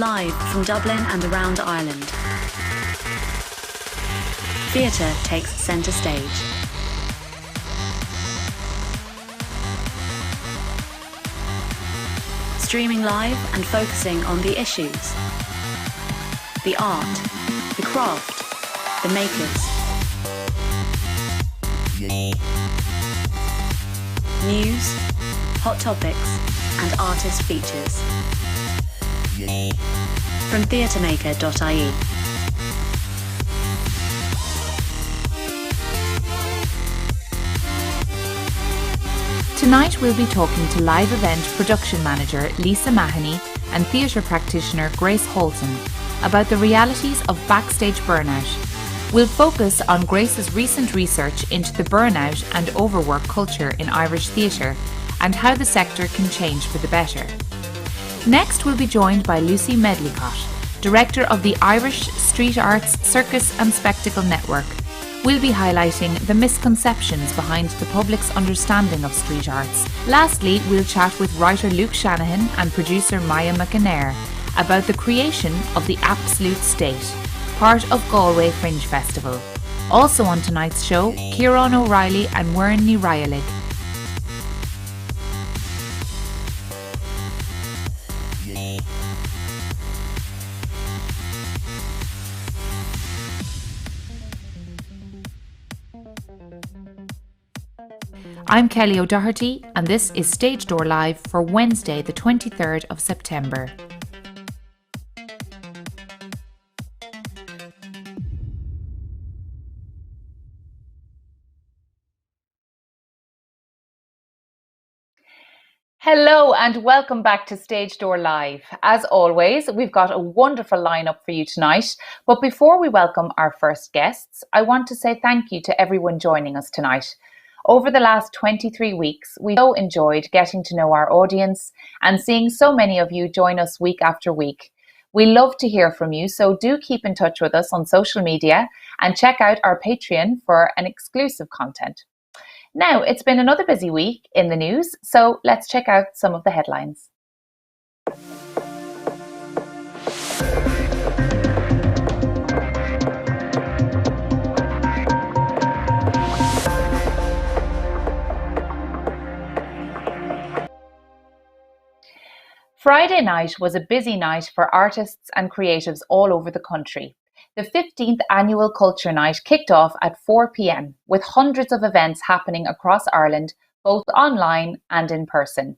live from Dublin and around Ireland. Theatre takes centre stage. Streaming live and focusing on the issues, the art, the craft, the makers. News, hot topics, and artist features. From theatremaker.ie. Tonight we'll be talking to live event production manager Lisa Mahony and theatre practitioner Grace Halton about the realities of backstage burnout. We'll focus on Grace's recent research into the burnout and overwork culture in Irish theatre and how the sector can change for the better. Next we'll be joined by Lucy Medlycott, director of the Irish Street Arts Circus and Spectacle Network. We'll be highlighting the misconceptions behind the public's understanding of street arts. Lastly, we'll chat with writer Luke Shanahan and producer Maya McNair about the creation of the Absolute State, part of Galway Fringe Festival. Also on tonight's show, Ciaran O'Reilly and Muireann Ni Raghallaigh. I'm Kelly O'Doherty and this is Stage Door Live for Wednesday the 23rd of September. Hello and welcome back to Stage Door Live. As always, we've got a wonderful lineup for you tonight. But before we welcome our first guests, I want to say thank you to everyone joining us tonight. Over the last 23 weeks, we so enjoyed getting to know our audience and seeing so many of you join us week after week. We love to hear from you, so do keep in touch with us on social media and check out our Patreon for an exclusive content. Now, it's been another busy week in the news, so let's check out some of the headlines. Friday night was a busy night for artists and creatives all over the country. The 15th annual Culture Night kicked off at 4 p.m, with hundreds of events happening across Ireland, both online and in person.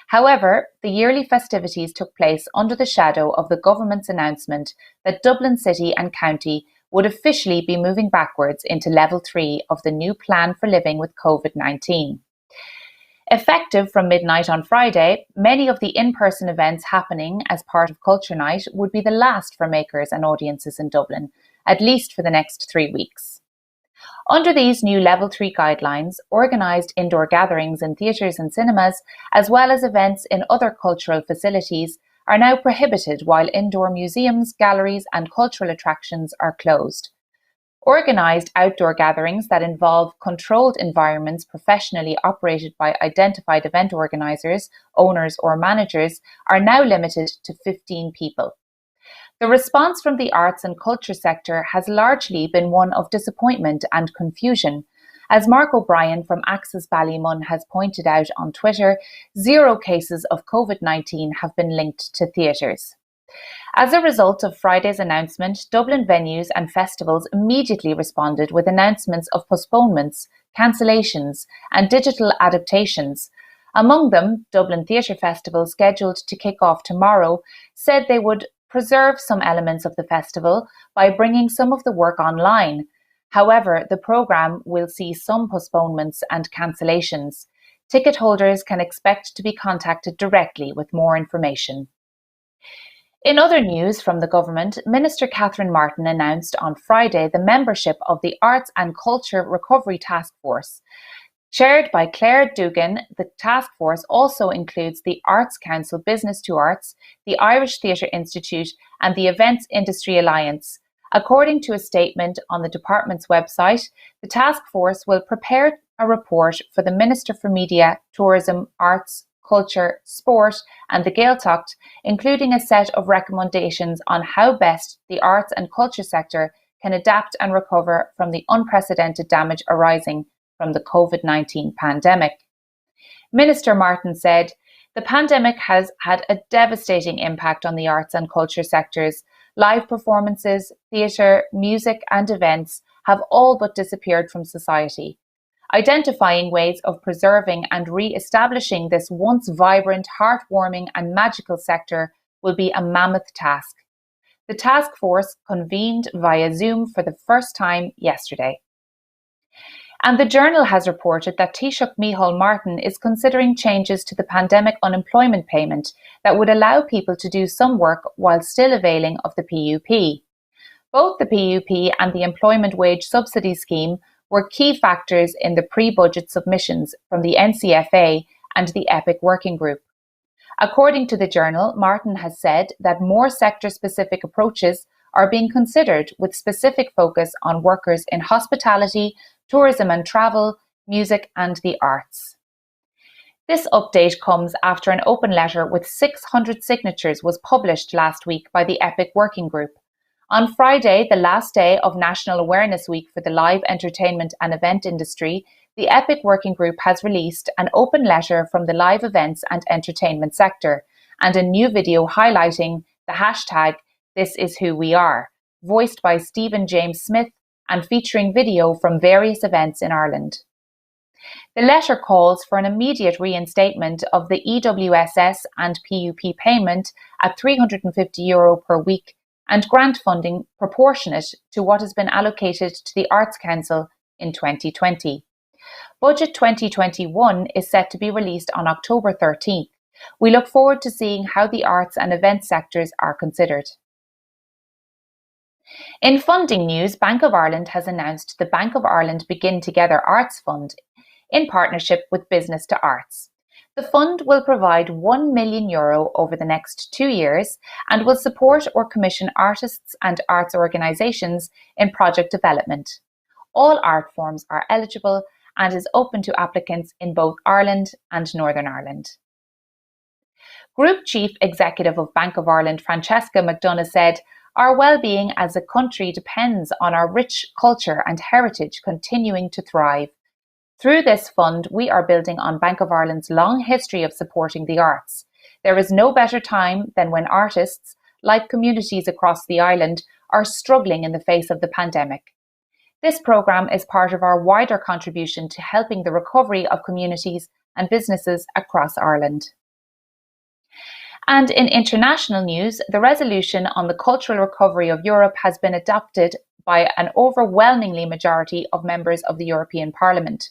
However, the yearly festivities took place under the shadow of the government's announcement that Dublin City and County would officially be moving backwards into Level 3 of the new plan for living with COVID-19. Effective from midnight on Friday, many of the in-person events happening as part of Culture Night would be the last for makers and audiences in Dublin, at least for the next 3 weeks. Under these new Level 3 guidelines, organised indoor gatherings in theatres and cinemas, as well as events in other cultural facilities, are now prohibited while indoor museums, galleries and cultural attractions are closed. Organised outdoor gatherings that involve controlled environments professionally operated by identified event organisers, owners or managers are now limited to 15 people. The response from the arts and culture sector has largely been one of disappointment and confusion. As Mark O'Brien from Access Ballymun has pointed out on Twitter, 0 cases of COVID-19 have been linked to theatres. As a result of Friday's announcement, Dublin venues and festivals immediately responded with announcements of postponements, cancellations and digital adaptations. Among them, Dublin Theatre Festival, scheduled to kick off tomorrow, said they would preserve some elements of the festival by bringing some of the work online. However, the programme will see some postponements and cancellations. Ticket holders can expect to be contacted directly with more information. In other news from the government, Minister Catherine Martin announced on Friday the membership of the Arts and Culture Recovery Task Force. Chaired by Claire Dugan, the task force also includes the Arts Council Business to Arts, the Irish Theatre Institute and the Events Industry Alliance. According to a statement on the department's website, the task force will prepare a report for the Minister for Media, Tourism, Arts, culture, sport and the Gaeltacht, including a set of recommendations on how best the arts and culture sector can adapt and recover from the unprecedented damage arising from the COVID-19 pandemic. Minister Martin said, "The pandemic has had a devastating impact on the arts and culture sectors. Live performances, theatre, music and events have all but disappeared from society. Identifying ways of preserving and re-establishing this once vibrant, heartwarming and magical sector will be a mammoth task." The task force convened via Zoom for the first time yesterday. And the Journal has reported that Taoiseach Micheál Martin is considering changes to the pandemic unemployment payment that would allow people to do some work while still availing of the PUP. Both the PUP and the Employment Wage Subsidy Scheme were key factors in the pre-budget submissions from the NCFA and the EPIC Working Group. According to the Journal, Martin has said that more sector-specific approaches are being considered with specific focus on workers in hospitality, tourism and travel, music and the arts. This update comes after an open letter with 600 signatures was published last week by the EPIC Working Group. On Friday, the last day of National Awareness Week for the live entertainment and event industry, the EPIC Working Group has released an open letter from the live events and entertainment sector and a new video highlighting the hashtag #ThisIsWhoWeAre, voiced by Stephen James Smith and featuring video from various events in Ireland. The letter calls for an immediate reinstatement of the EWSS and PUP payment at €350 per week and grant funding proportionate to what has been allocated to the Arts Council in 2020. Budget 2021 is set to be released on October 13th. We look forward to seeing how the arts and event sectors are considered. In funding news, Bank of Ireland has announced the Bank of Ireland Begin Together Arts Fund in partnership with Business to Arts. The fund will provide €1 million over the next 2 years and will support or commission artists and arts organisations in project development. All art forms are eligible and is open to applicants in both Ireland and Northern Ireland. Group Chief Executive of Bank of Ireland, Francesca McDonagh, said, "Our well-being as a country depends on our rich culture and heritage continuing to thrive. Through this fund, we are building on Bank of Ireland's long history of supporting the arts. There is no better time than when artists, like communities across the island, are struggling in the face of the pandemic. This programme is part of our wider contribution to helping the recovery of communities and businesses across Ireland." And in international news, the resolution on the cultural recovery of Europe has been adopted by an overwhelmingly majority of members of the European Parliament.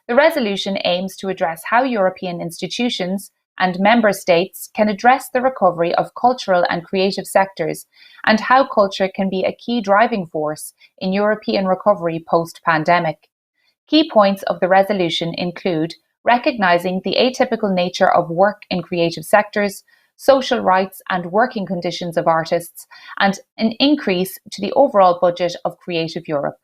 The resolution aims to address how European institutions and member states can address the recovery of cultural and creative sectors and how culture can be a key driving force in European recovery post-pandemic. Key points of the resolution include recognising the atypical nature of work in creative sectors, social rights and working conditions of artists, and an increase to the overall budget of Creative Europe.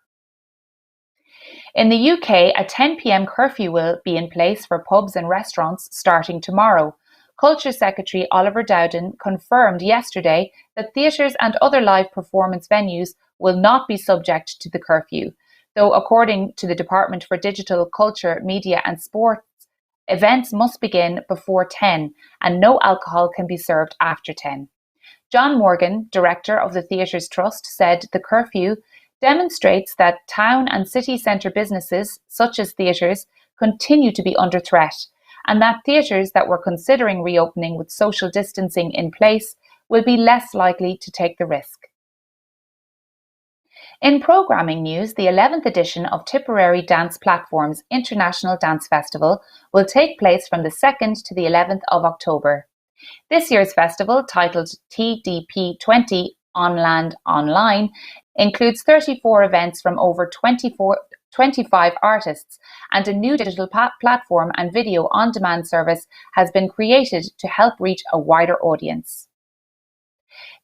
In the UK, a 10 p.m. curfew will be in place for pubs and restaurants starting tomorrow. Culture Secretary Oliver Dowden confirmed yesterday that theatres and other live performance venues will not be subject to the curfew, though according to the Department for Digital, Culture, Media and Sports, events must begin before 10 and no alcohol can be served after 10. John Morgan, director of the Theatres Trust, said the curfew demonstrates that town and city centre businesses, such as theatres, continue to be under threat, and that theatres that were considering reopening with social distancing in place will be less likely to take the risk. In programming news, the 11th edition of Tipperary Dance Platform's International Dance Festival will take place from the 2nd to the 11th of October. This year's festival, titled TDP20 On Land Online, includes 34 events from over 25 artists, and a new digital platform and video on-demand service has been created to help reach a wider audience.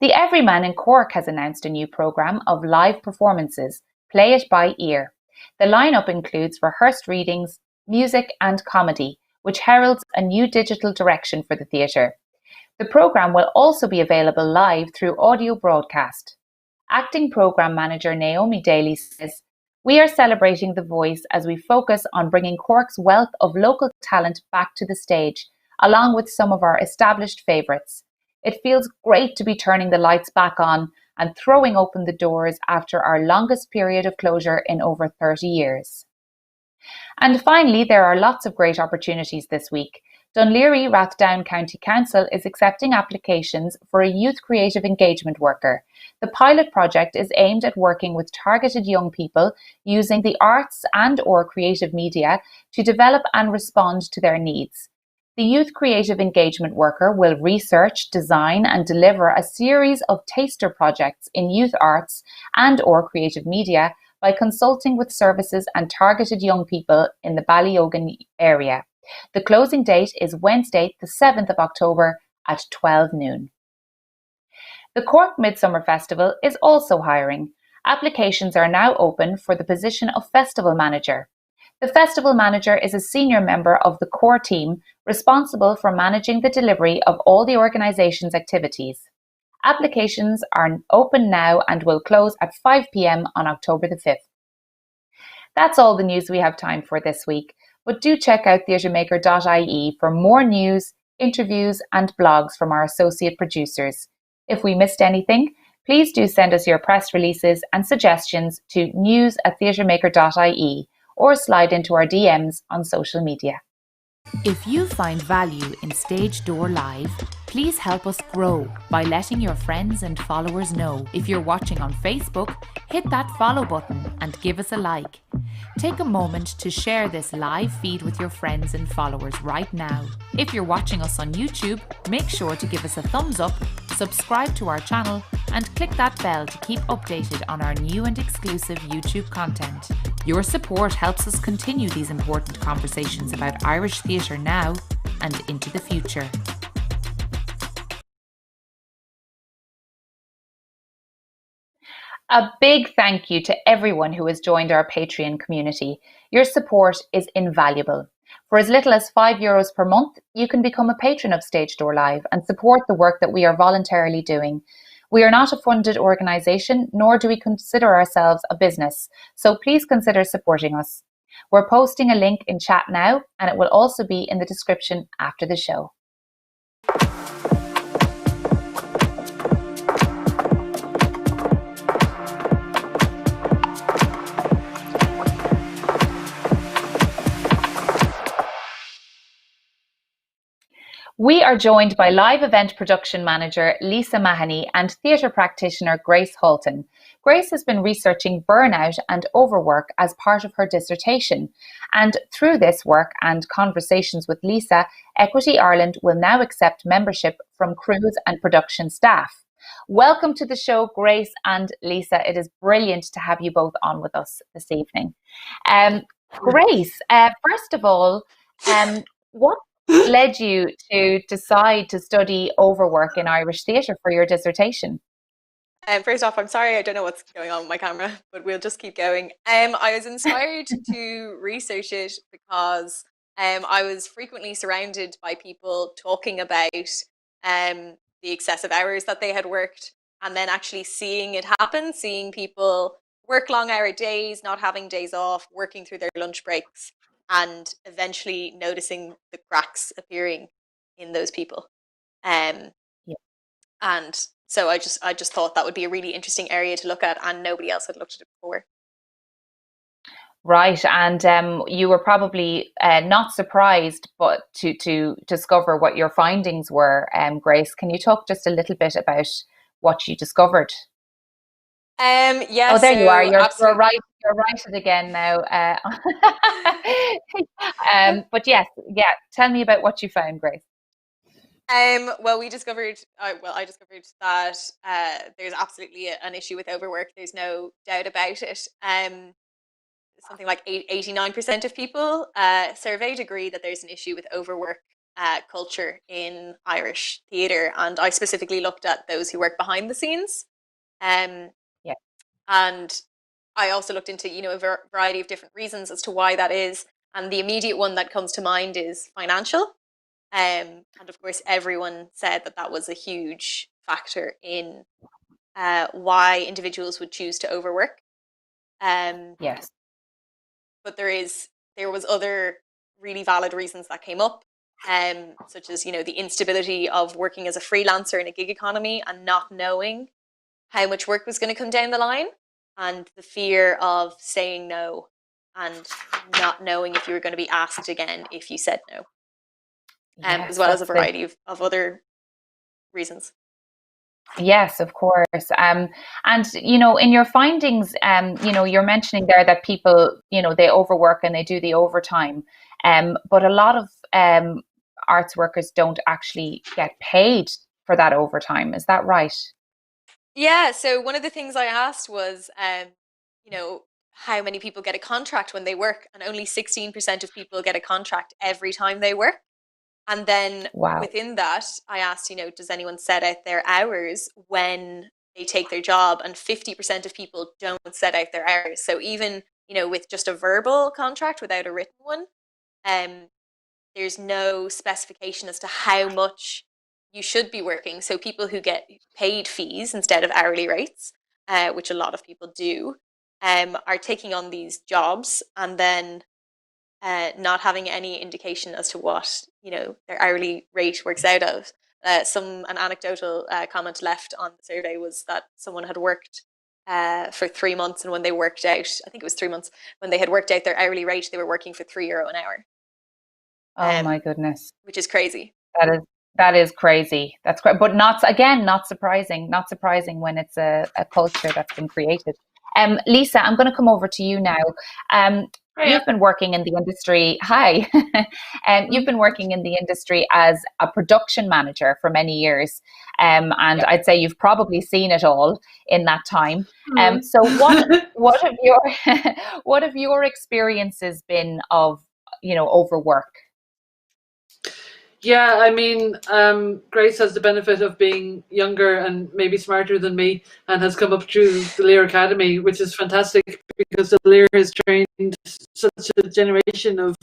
The Everyman in Cork has announced a new programme of live performances, Play It By Ear. The lineup includes rehearsed readings, music and comedy, which heralds a new digital direction for the theatre. The programme will also be available live through audio broadcast. Acting Programme Manager Naomi Daly says, "We are celebrating the voice as we focus on bringing Cork's wealth of local talent back to the stage, along with some of our established favourites. It feels great to be turning the lights back on and throwing open the doors after our longest period of closure in over 30 years." And finally, there are lots of great opportunities this week. Dunleary Rathdown County Council is accepting applications for a youth creative engagement worker. The pilot project is aimed at working with targeted young people using the arts and/or creative media to develop and respond to their needs. The youth creative engagement worker will research, design and deliver a series of taster projects in youth arts and/or creative media by consulting with services and targeted young people in the Ballyogan area. The closing date is Wednesday, the 7th of October at 12 noon. The Cork Midsummer Festival is also hiring. Applications are now open for the position of Festival Manager. The Festival Manager is a senior member of the core team responsible for managing the delivery of all the organisation's activities. Applications are open now and will close at 5 p.m. on October the 5th. That's all the news we have time for this week, but do check out theatremaker.ie for more news, interviews and blogs from our associate producers. If we missed anything, please do send us your press releases and suggestions to news@theatremaker.ie or slide into our DMs on social media. If you find value in Stage Door Live, please help us grow by letting your friends and followers know. If you're watching on Facebook, hit that follow button and give us a like. Take a moment to share this live feed with your friends and followers right now. If you're watching us on YouTube, make sure to give us a thumbs up, subscribe to our channel and click that bell to keep updated on our new and exclusive YouTube content. Your support helps us continue these important conversations about Irish theatre now and into the future. A big thank you to everyone who has joined our Patreon community. Your support is invaluable. For as little as €5 per month, you can become a patron of Stage Door Live and support the work that we are voluntarily doing. We are not a funded organisation, nor do we consider ourselves a business, so please consider supporting us. We're posting a link in chat now, and it will also be in the description after the show. We are joined by live event production manager Lisa Mahony and theatre practitioner Grace Halton. Grace has been researching burnout and overwork as part of her dissertation. And through this work and conversations with Lisa, Equity Ireland will now accept membership from crews and production staff. Welcome to the show, Grace and Lisa. It is brilliant to have you both on with us this evening. Grace, first of all, what led you to decide to study overwork in Irish theatre for your dissertation? First off, I'm sorry, I don't know what's going on with my camera, but we'll just keep going. I was inspired to research it because I was frequently surrounded by people talking about the excessive hours that they had worked, and then actually seeing it happen, seeing people work long hour days, not having days off, working through their lunch breaks, and eventually noticing the cracks appearing in those people. And so I just thought that would be a really interesting area to look at, and nobody else had looked at it before. Right, and you were probably not surprised, but to discover what your findings were. Grace, can you talk just a little bit about what you discovered? Yeah. Oh, there so you are. You're absolutely. You're right again now. But yes, yeah. Tell me about what you found, Grace. Well, I discovered that there's absolutely an issue with overwork. There's no doubt about it. Something like 89% of people surveyed agree that there's an issue with overwork culture in Irish theatre, and I specifically looked at those who work behind the scenes. And I also looked into, a variety of different reasons as to why that is. And the immediate one that comes to mind is financial. And of course, everyone said that that was a huge factor in why individuals would choose to overwork. Yes. But there was other really valid reasons that came up, such as, the instability of working as a freelancer in a gig economy and not knowing how much work was going to come down the line, and the fear of saying no and not knowing if you were going to be asked again if you said no, Yes, as well as a variety of other reasons. Yes, of course. And, in your findings, you're mentioning there that people, they overwork and they do the overtime. But a lot of arts workers don't actually get paid for that overtime. Is that right? Yeah. So one of the things I asked was, how many people get a contract when they work, and only 16% of people get a contract every time they work. And then within that, I asked, does anyone set out their hours when they take their job? And 50% of people don't set out their hours. So even, with just a verbal contract without a written one, there's no specification as to how much you should be working. So people who get paid fees instead of hourly rates, which a lot of people do, are taking on these jobs and then not having any indication as to what their hourly rate works out of. An anecdotal comment left on the survey was that someone had worked for 3 months, and when they worked out, I think it was 3 months, when they had worked out their hourly rate, they were working for €3 an hour. Oh my goodness, which is crazy. That is crazy. That's great, but not surprising. Not surprising when it's a culture that's been created. Lisa, I'm going to come over to you now. You've been working in the industry. Hi. You've been working in the industry as a production manager for many years. And I'd say you've probably seen it all in that time. So what have your experiences been of, overwork? Yeah, I mean, Grace has the benefit of being younger and maybe smarter than me, and has come up through the Lear Academy, which is fantastic because the Lear has trained such a generation of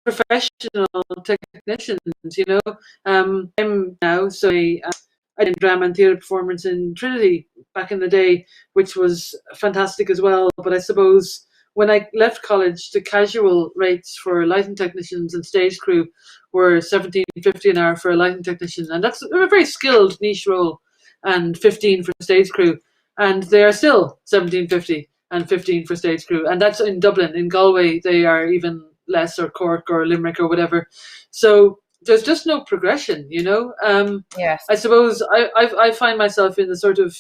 professional technicians. I'm now, so I did drama and theatre performance in Trinity back in the day, which was fantastic as well. But I suppose when I left college, the casual rates for lighting technicians and stage crew were $17.50 an hour for a lighting technician, and that's a very skilled niche role, and 15 for stage crew, and they are still $17.50 and 15 for stage crew, and that's in Dublin. In Galway, they are even less, or Cork or Limerick or whatever. So there's just no progression, Yes. I suppose I find myself in the sort of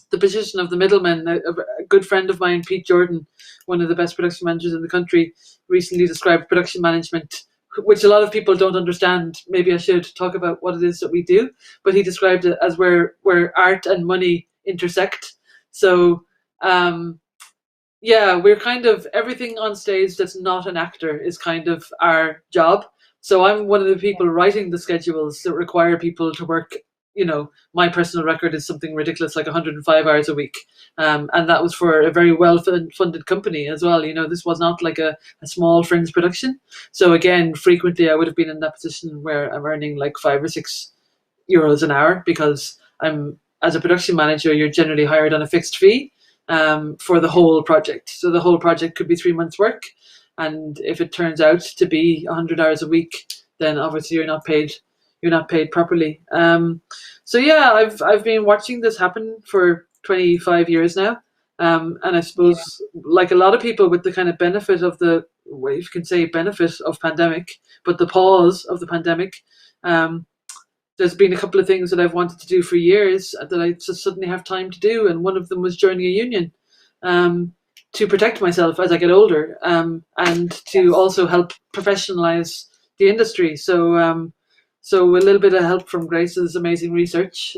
the position of the middleman. A good friend of mine, Pete Jordan, one of the best production managers in the country, recently described production management, which a lot of people don't understand. Maybe I should talk about what it is that we do, but he described it as where art and money intersect. So we're kind of, everything on stage that's not an actor is kind of our job. So I'm one of the people writing the schedules that require people to work. My personal record is something ridiculous, like 105 hours a week. And that was for a very well-funded company as well. This was not like a small fringe production. So again, frequently I would have been in that position where I'm earning like €5 or €6 an hour, because as a production manager, you're generally hired on a fixed fee for the whole project. So the whole project could be 3 months' work. And if it turns out to be 100 hours a week, then obviously you're not paid properly. I've been watching this happen for 25 years now. And I suppose, like a lot of people, with the kind of benefit of benefit of pandemic, but the pause of the pandemic, there's been a couple of things that I've wanted to do for years that I just suddenly have time to do. And one of them was joining a union to protect myself as I get older, and to also help professionalize the industry. So a little bit of help from Grace's amazing research.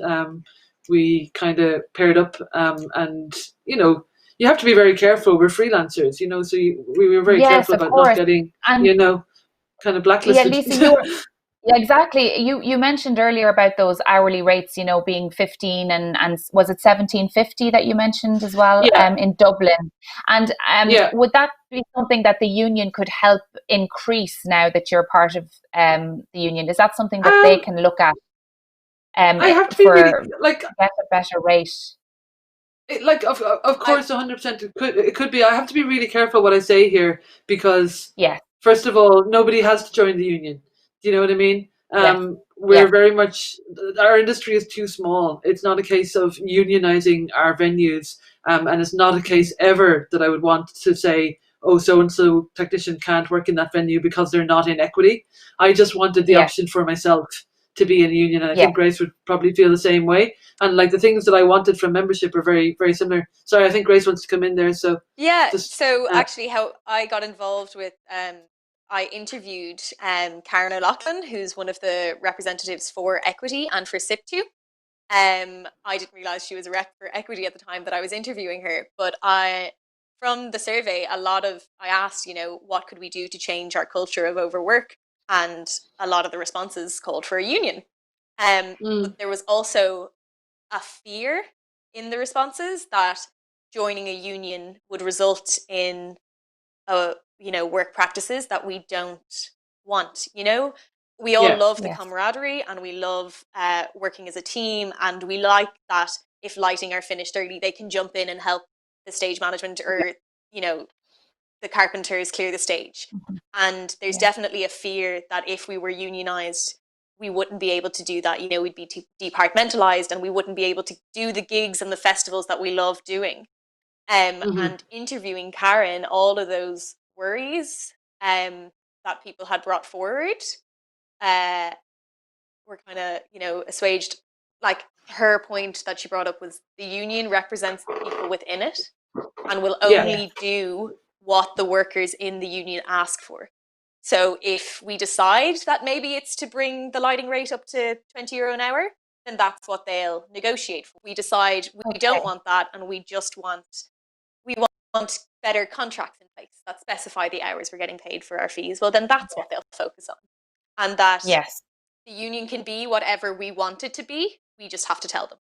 We kind of paired up, and you have to be very careful. We're freelancers, so we were very careful about not getting, kind of blacklisted. Yeah, Lisa, Yeah, exactly. You mentioned earlier about those hourly rates, being 15 and was it 17.50 that you mentioned as well, Yeah, in Dublin. And yeah. would that be something that the union could help increase now that you're part of the union? Is that something that they Um, can look at I have to be really for like, to get a better rate? of I course, 100%. It could be. I have to be really careful what I say here because, Yes, first of all, nobody has to join the union. Do you know what I mean? yes, We're yes, very much, our industry is too small. It's not a case of unionizing our venues, and it's not a case ever that I would want to say, oh, so and so technician can't work in that venue because they're not in equity. I just wanted the yes, option for myself to be in a union, and I yes. think Grace would probably feel the same way. And like the things that I wanted from membership are very, very similar. Sorry, I think Grace wants to come in there. So Yeah, just, so actually how I got involved with I interviewed Ciaran O'Reilly, who's one of the representatives for Equity and for SIP2. I didn't realize she was a rep for Equity at the time that I was interviewing her, but from the survey, I asked, what could we do to change our culture of overwork? And a lot of the responses called for a union. mm, But there was also a fear in the responses that joining a union would result in work practices that we don't want. We all yeah, love the Yes. camaraderie and we love working as a team, and we like that if lighting are finished early, they can jump in and help the stage management or the carpenters clear the stage. Mhm. And there's Yes. definitely a fear that if we were unionized, we wouldn't be able to do that. We'd be departmentalized and we wouldn't be able to do the gigs and the festivals that we love doing. hmm, And interviewing Karen, all of those worries that people had brought forward uh, were kind of, assuaged. Like her point that she brought up was the union represents the people within it and will yeah, Yes. only do what the workers in the union ask for. So if we decide that maybe it's to bring the lighting rate up to €20 an hour, then that's what they'll negotiate for. We decide we Okay. don't want that and we want better contracts in place that specify the hours we're getting paid for our fees. Well, then that's what they'll focus on. And that Yes. the union can be whatever we want it to be. We just have to tell them.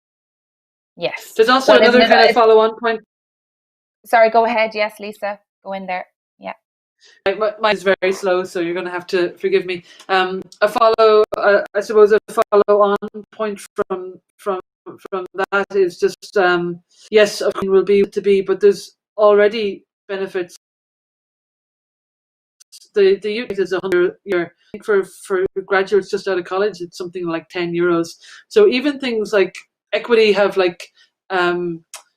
Yes. there's also Well, isn't another it? kind of follow-on point. Sorry, go ahead. Yes, Lisa, go in there. Yeah. Mine is very slow, so you're going to have to forgive me. I suppose a follow-on point from that is just, yes, of course, will be to be, but there's already benefits. The unit is €100. I think for graduates just out of college, it's something like €10. So even things like Equity have like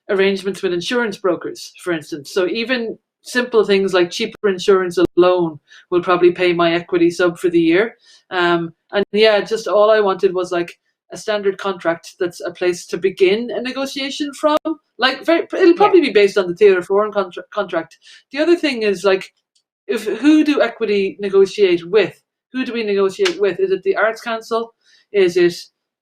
arrangements with insurance brokers, for instance. So even simple things like cheaper insurance alone will probably pay my Equity sub for the year. And yeah, just all I wanted was like a standard contract that's a place to begin a negotiation from. Like it'll Yeah. probably be based on the Theatre Forum contract. The other thing is like, who do Equity negotiate with? Who do we negotiate with? Is it the Arts Council? Is it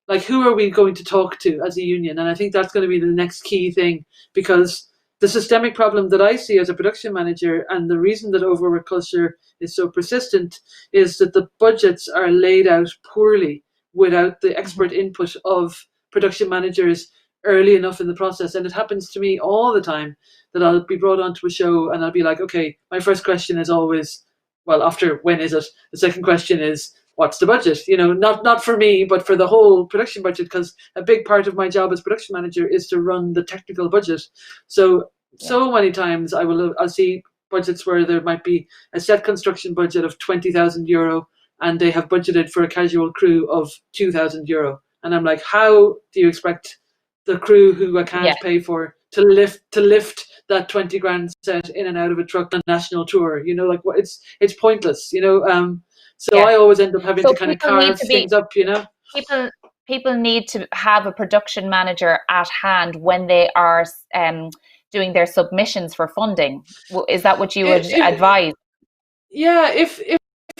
like, who are we going to talk to as a union? And I think that's going to be the next key thing, because the systemic problem that I see as a production manager, and the reason that overwork culture is so persistent, is that the budgets are laid out poorly without the Mhm. expert input of production managers early enough in the process. And it happens to me all the time that I'll be brought onto a show and I'll be like, okay, my first question is always, well, after when is it? The second question is, what's the budget? Not for me, but for the whole production budget, because a big part of my job as production manager is to run the technical budget. So Yeah. many times I'll see budgets where there might be a set construction budget of €20,000 and they have budgeted for a casual crew of €2,000. And I'm like, how do you expect the crew who I can't Yeah. pay for to lift that 20 grand set in and out of a truck on a national tour? Like, what? It's pointless. So Yeah. I always end up having to So kind of carve things up. people people need to have a production manager at hand when they are doing their submissions for funding. Is that what you would If, advise? yeah, if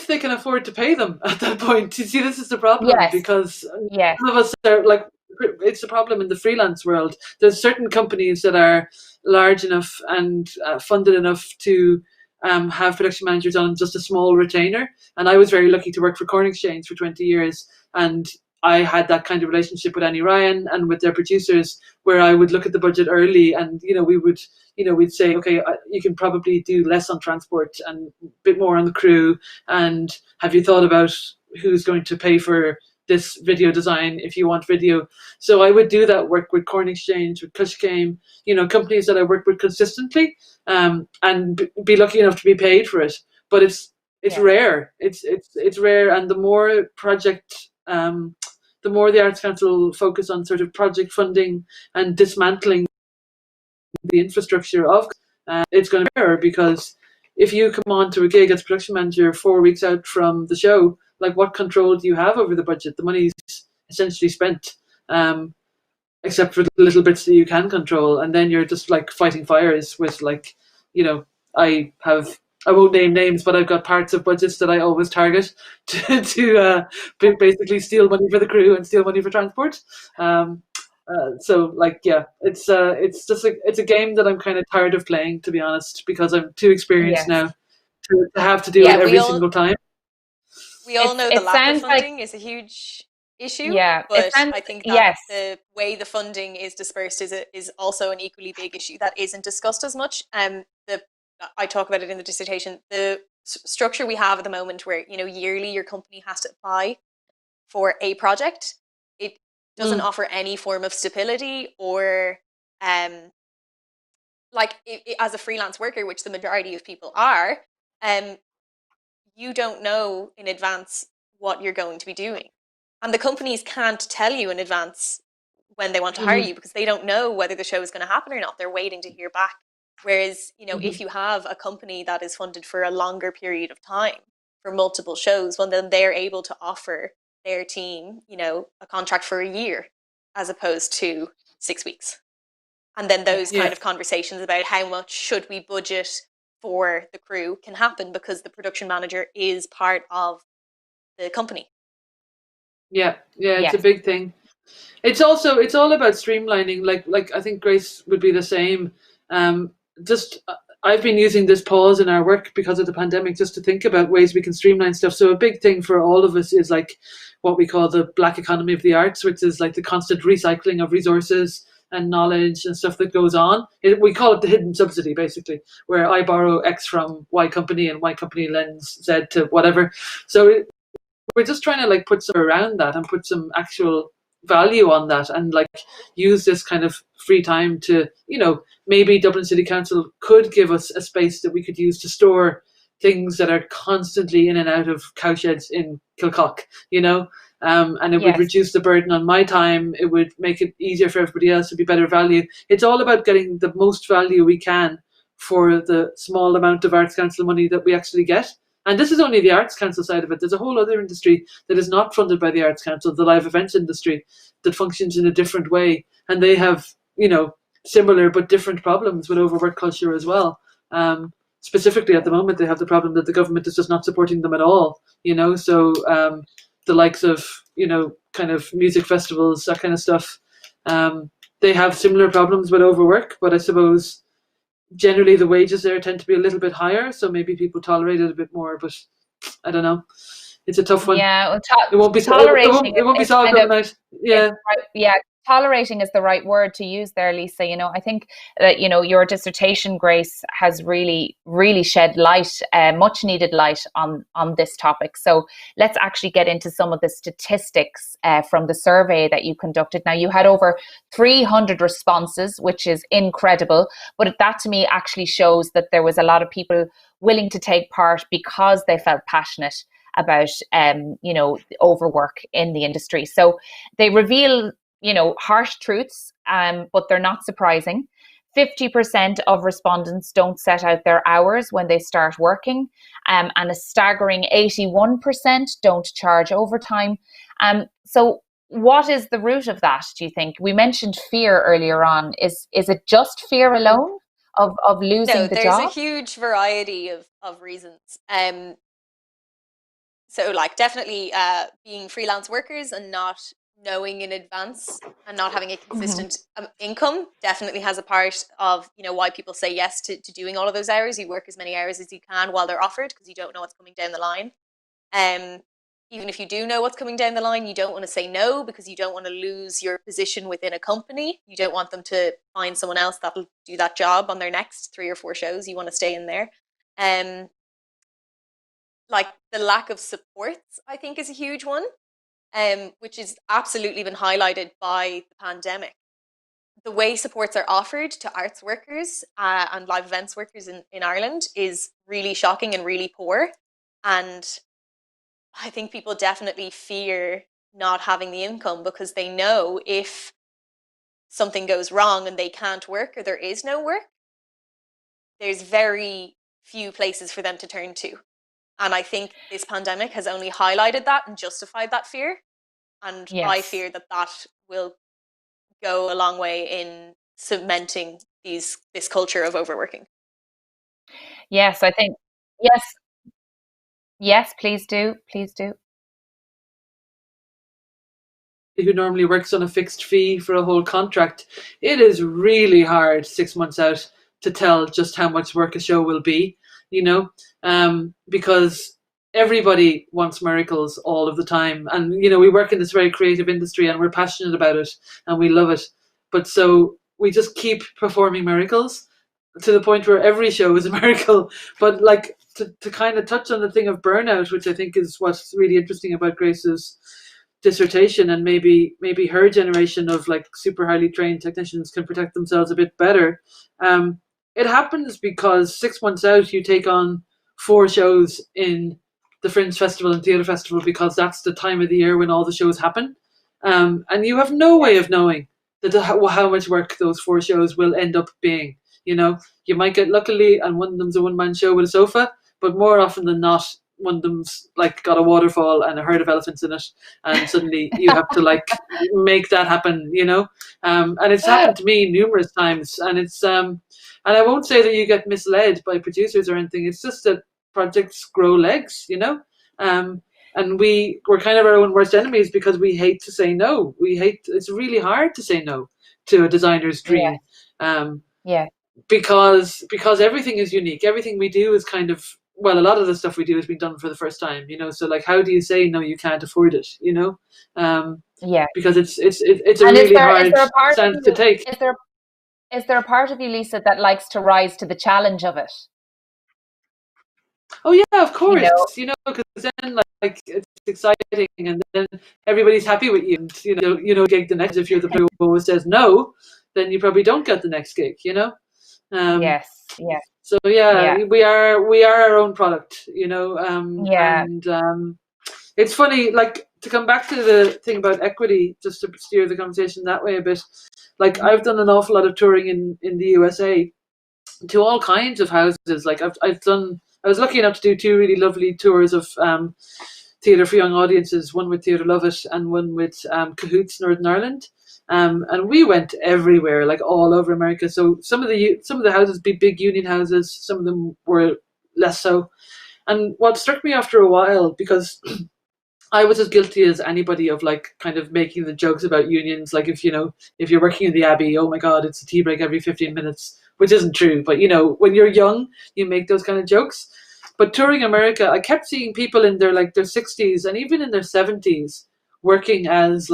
they can afford to pay them at that point. You see, this is the problem, Yes. because Yes. none of us are like, it's a problem in the freelance world. There's certain companies that are large enough and funded enough to have production managers on just a small retainer. And I was very lucky to work for Corn Exchange for 20 years. And I had that kind of relationship with Annie Ryan and with their producers, where I would look at the budget early, and we'd say, okay, you can probably do less on transport and a bit more on the crew. And have you thought about who's going to pay for this video design if you want video? So I would do that work with Corn Exchange, with Cush Game, companies that I worked with consistently, and be lucky enough to be paid for it. But it's rare. It's rare, and the more the more the Arts Council focus on sort of project funding and dismantling the infrastructure of, it's going to be rare, because if you come on to a gig as production manager 4 weeks out from the show, like, what control do you have over the budget? The money's essentially spent, except for the little bits that you can control, and then you're just like fighting fires with, like, I won't name names, but I've got parts of budgets that I always target to basically steal money for the crew and steal money for transport. So, like, yeah, it's a game that I'm kind of tired of playing, to be honest, because I'm too experienced now to have to do it every single time. We all know the lack of funding is a huge issue. But I think that the way the funding is dispersed is also an equally big issue that isn't discussed as much. I talk about it in the dissertation. The structure we have at the moment, where yearly your company has to apply for a project, it doesn't offer any form of stability, or as a freelance worker, which the majority of people are, you don't know in advance what you're going to be doing, and the companies can't tell you in advance when they want to hire you, because they don't know whether the show is going to happen or not. They're waiting to hear back. Whereas, if you have a company that is funded for a longer period of time for multiple shows, well, then they're able to offer their team, a contract for a year as opposed to 6 weeks. And then those kind of conversations about how much should we budget for the crew can happen, because the production manager is part of the company. It's a big thing. It's all about streamlining. Like I think Grace would be the same. I've been using this pause in our work because of the pandemic just to think about ways we can streamline stuff. So a big thing for all of us is like what we call the black economy of the arts, which is like the constant recycling of resources and knowledge and stuff that goes on. We call it the hidden subsidy, basically, where I borrow X from Y company and Y company lends Z to whatever. So we're just trying to like put some around that and put some actual value on that, and like use this kind of free time to, maybe Dublin City Council could give us a space that we could use to store things that are constantly in and out of cowsheds in Kilcock, and it would reduce the burden on my time. It would make it easier for everybody else. It'd be better value. It's all about getting the most value we can for the small amount of Arts Council money that we actually get. And this is only the Arts Council side of it. There's a whole other industry that is not funded by the Arts Council, the live events industry, that functions in a different way. And they have, similar but different problems with overwork culture as well. Specifically at the moment, they have the problem that the government is just not supporting them at all. So the likes of, kind of music festivals, that kind of stuff, they have similar problems with overwork. But I suppose generally the wages there tend to be a little bit higher, so maybe people tolerate it a bit more, but I don't know. It's a tough one. Well, it won't be tolerating. It won't be solved overnight. Tolerating is the right word to use there, Lisa. I think that your dissertation, Grace, has really, really shed light, much needed light on this topic. So let's actually get into some of the statistics from the survey that you conducted. Now, you had over 300 responses, which is incredible. But that to me actually shows that there was a lot of people willing to take part because they felt passionate about overwork in the industry. So they reveal harsh truths, but they're not surprising. 50% of respondents don't set out their hours when they start working, and a staggering 81% don't charge overtime. So what is the root of that, do you think? We mentioned fear earlier on. Is it just fear alone of losing the job? No, there's a huge variety of reasons. So like definitely being freelance workers and not knowing in advance and not having a consistent income definitely has a part of, you know, why people say yes to doing all of those hours. You work as many hours as you can while they're offered, because you don't know what's coming down the line. Even if you do know what's coming down the line, you don't want to say no, because you don't want to lose your position within a company. You don't want them to find someone else that'll do that job on their next 3 or 4 shows. You want to stay in there. Like the lack of supports, I think, is a huge one, which has absolutely been highlighted by the pandemic. The way supports are offered to arts workers and live events workers in Ireland is really shocking and really poor. And I think people definitely fear not having the income, because they know if something goes wrong and they can't work, or there is no work, there's very few places for them to turn to. And I think this pandemic has only highlighted that and justified that fear. And I fear that that will go a long way in cementing this culture of overworking. Yes, I think, yes, please do. Who normally works on a fixed fee for a whole contract, it is really hard 6 months out to tell just how much work a show will be, you know, because everybody wants miracles all of the time. And, you know, we work in this very creative industry and we're passionate about it and we love it. But so we just keep performing miracles to the point where every show is a miracle. But like to kind of touch on the thing of burnout, which I think is what's really interesting about Grace's dissertation, and maybe her generation of like super highly trained technicians can protect themselves a bit better. It happens because 6 months out you take on 4 shows in the Fringe Festival and Theatre Festival, because that's the time of the year when all the shows happen, and you have no way of knowing how much work those 4 shows will end up being. You know, you might get luckily and one of them's a one-man show with a sofa, but more often than not, one of them's like got a waterfall and a herd of elephants in it, and suddenly you have to like make that happen, you know. And it's happened to me numerous times, and it's and I won't say that you get misled by producers or anything. It's just that projects grow legs, you know. And we're kind of our own worst enemies, because we hate to say no. It's really hard to say no to a designer's dream. Because everything is unique. Everything we do is kind of, well, a lot of the stuff we do has been done for the first time, you know. So like, how do you say no? You can't afford it, you know. Because it's a really hard stance to take. Is there a part of you, Lisa, that likes to rise to the challenge of it? Oh yeah, of course. You know, because then like it's exciting, and then everybody's happy with you. And, you know, gig the next. If you're the player who always says no, then you probably don't get the next gig. You know. Yes. So we are our own product, you know. And it's funny, like, to come back to the thing about equity, just to steer the conversation that way a bit. Like, I've done an awful lot of touring in the USA to all kinds of houses. Like I was lucky enough to do 2 really lovely tours of theatre for young audiences, one with Theatre Love It and one with Cahoots Northern Ireland. And we went everywhere, like all over America. So some of the houses be big union houses, some of them were less so. And what struck me after a while, because I was as guilty as anybody of like kind of making the jokes about unions, like if you're working in the Abbey, oh my God, it's a tea break every 15 minutes, which isn't true. But you know, when you're young, you make those kind of jokes. But touring America, I kept seeing people in their 60s and even in their 70s working as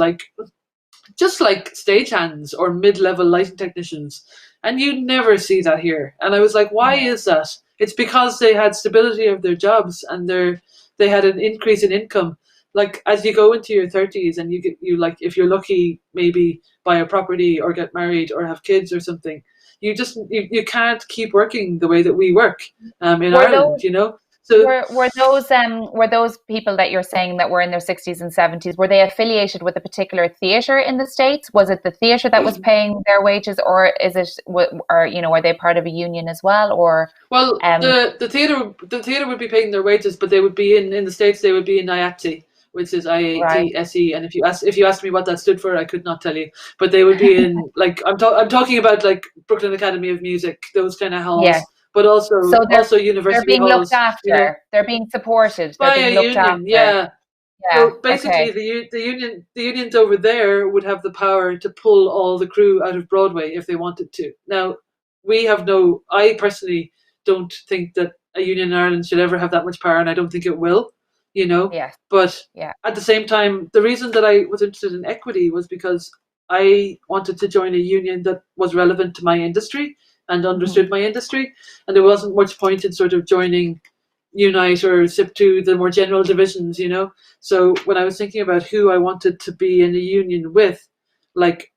just like stagehands or mid-level lighting technicians, and you never see that here. And I was like, why is that? It's because they had stability of their jobs, and they had an increase in income. Like, as you go into your 30s and you if you're lucky, maybe buy a property or get married or have kids or something, you can't keep working the way that we work in Ireland, you know. So were those people that you're saying that were in their 60s and 70s, were they affiliated with a particular theatre in the States? Was it the theatre that was paying their wages, or were they part of a union as well? Or the theatre would be paying their wages, but they would be in the States. They would be in IATSE, which is IATSE, and if you asked me what that stood for, I could not tell you. But they would be in I'm talking about like Brooklyn Academy of Music, those kind of halls. Yeah. But also university halls. They're being looked after. You know? They're being supported. They're being looked after. Yeah. So basically, the unions over there would have the power to pull all the crew out of Broadway if they wanted to. Now, I personally don't think that a union in Ireland should ever have that much power, and I don't think it will, Yes. But Yeah. at the same time, the reason that I was interested in equity was because I wanted to join a union that was relevant to my industry and understood my industry, and there wasn't much point in sort of joining Unite or SIP2, the more general divisions, So when I was thinking about who I wanted to be in a union with, like,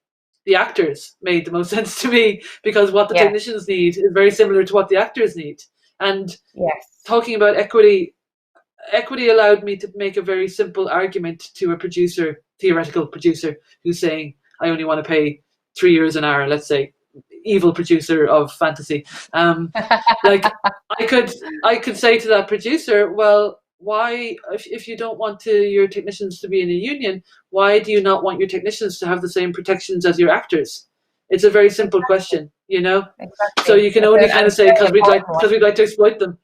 the actors made the most sense to me, because what the technicians need is very similar to what the actors need. And talking about equity allowed me to make a very simple argument to a theoretical producer, who's saying, I only want to pay €3 an hour, let's say, evil producer of fantasy. Like, I could say to that producer, well, why, if you don't want your technicians to be in a union, why do you not want your technicians to have the same protections as your actors? It's a very simple question, Exactly. So you can only kind of say, because we'd like to exploit them.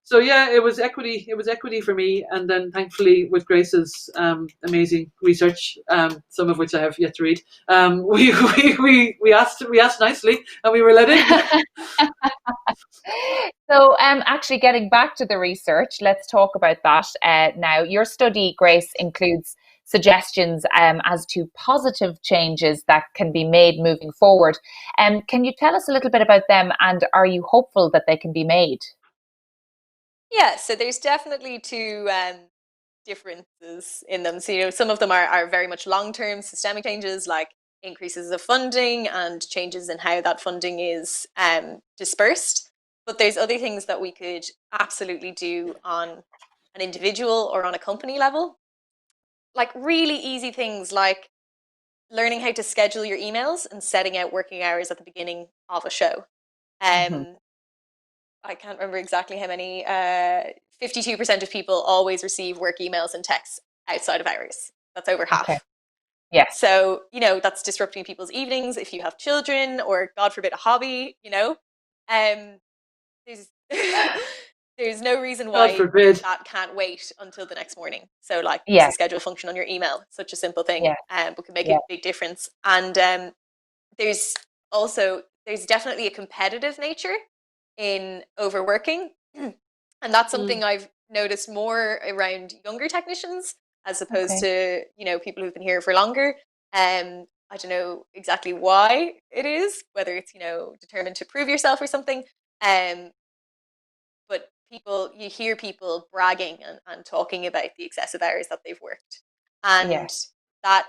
So it was equity. It was equity for me, and then thankfully, with Grace's amazing research, some of which I have yet to read, we asked nicely, and we were let in. So, actually, getting back to the research, let's talk about that now. Your study, Grace, includes suggestions as to positive changes that can be made moving forward. Can you tell us a little bit about them, and are you hopeful that they can be made? Yeah, so there's definitely two differences in them. So, some of them are very much long-term systemic changes, like increases of funding and changes in how that funding is dispersed. But there's other things that we could absolutely do on an individual or on a company level. Like really easy things like learning how to schedule your emails and setting out working hours at the beginning of a show. I can't remember exactly how many, 52% of people always receive work emails and texts outside of hours. That's over half. Okay. Yeah. So, that's disrupting people's evenings if you have children or, God forbid, a hobby, there's no reason why that can't wait until the next morning. So, like, use the schedule function on your email, such a simple thing, but can make a big difference. And there's definitely a competitive nature in overworking, and that's something I've noticed more around younger technicians as opposed to people who've been here for longer. I don't know exactly why it is, whether it's determined to prove yourself or something, but you hear people bragging and talking about the excessive hours that they've worked, and that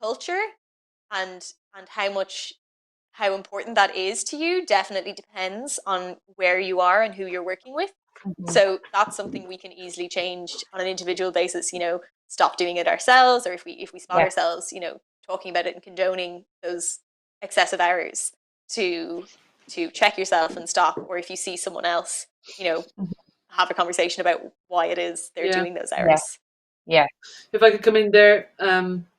culture and how important that is to you definitely depends on where you are and who you're working with. So that's something we can easily change on an individual basis, stop doing it ourselves, or if we spot ourselves, talking about it and condoning those excessive hours, to check yourself and stop. Or if you see someone else, have a conversation about why it is they're doing those hours. Yeah. If I could come in there,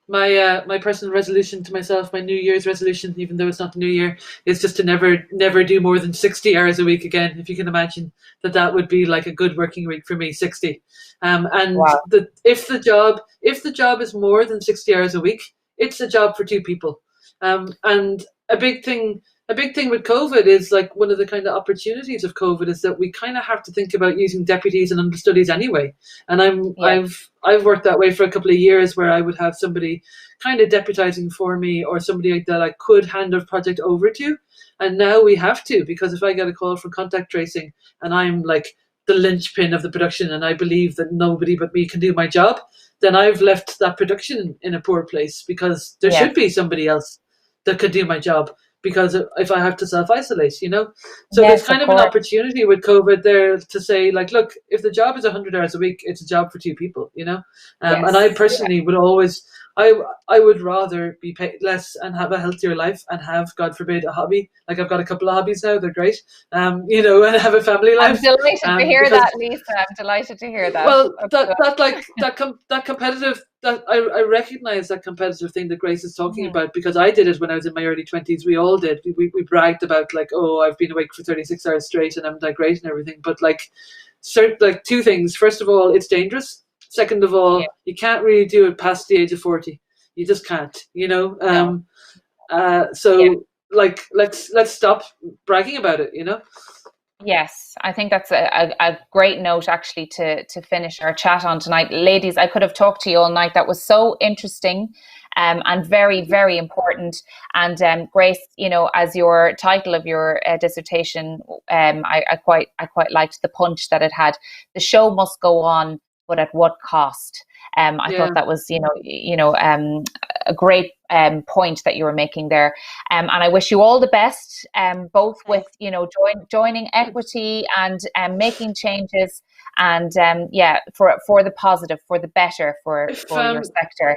my personal resolution to myself, my New Year's resolution, even though it's not the New Year, is just to never do more than 60 hours a week again. If you can imagine that would be like a good working week for me, 60. If the job is more than 60 hours a week, it's a job for two people. And a big thing with COVID is, like, one of the kind of opportunities of COVID is that we kind of have to think about using deputies and understudies anyway. And I've worked that way for a couple of years, where I would have somebody kind of deputizing for me, or somebody that I could hand a project over to. And now we have to, because if I get a call from contact tracing and I'm like the linchpin of the production and I believe that nobody but me can do my job, then I've left that production in a poor place, because there should be somebody else that could do my job. Because if I have to self-isolate, So there's kind of an opportunity with COVID there to say, like, look, if the job is 100 hours a week, it's a job for two people, And I personally would always, I would rather be paid less and have a healthier life and have, God forbid, a hobby. Like, I've got a couple of hobbies now; they're great. And have a family life. I'm delighted to hear that, Lisa. I'm delighted to hear that. Well, that competitive. That I recognize that competitive thing that Grace is talking about, because I did it when I was in my early 20s. We all did. We bragged about, like, oh, I've been awake for 36 hours straight and I'm that great and everything. But like two things. First of all, it's dangerous. Second of all, you can't really do it past the age of 40. You just can't, No. So like, let's stop bragging about it, Yes, I think that's a great note actually to finish our chat on tonight. Ladies, I could have talked to you all night. That was so interesting and very, very important. And Grace, as your title of your dissertation, I quite liked the punch that it had. The show must go on, but at what cost? I thought that was, a great point that you were making there. And I wish you all the best, both with, joining equity and making changes and, for the positive, for the better, for your sector.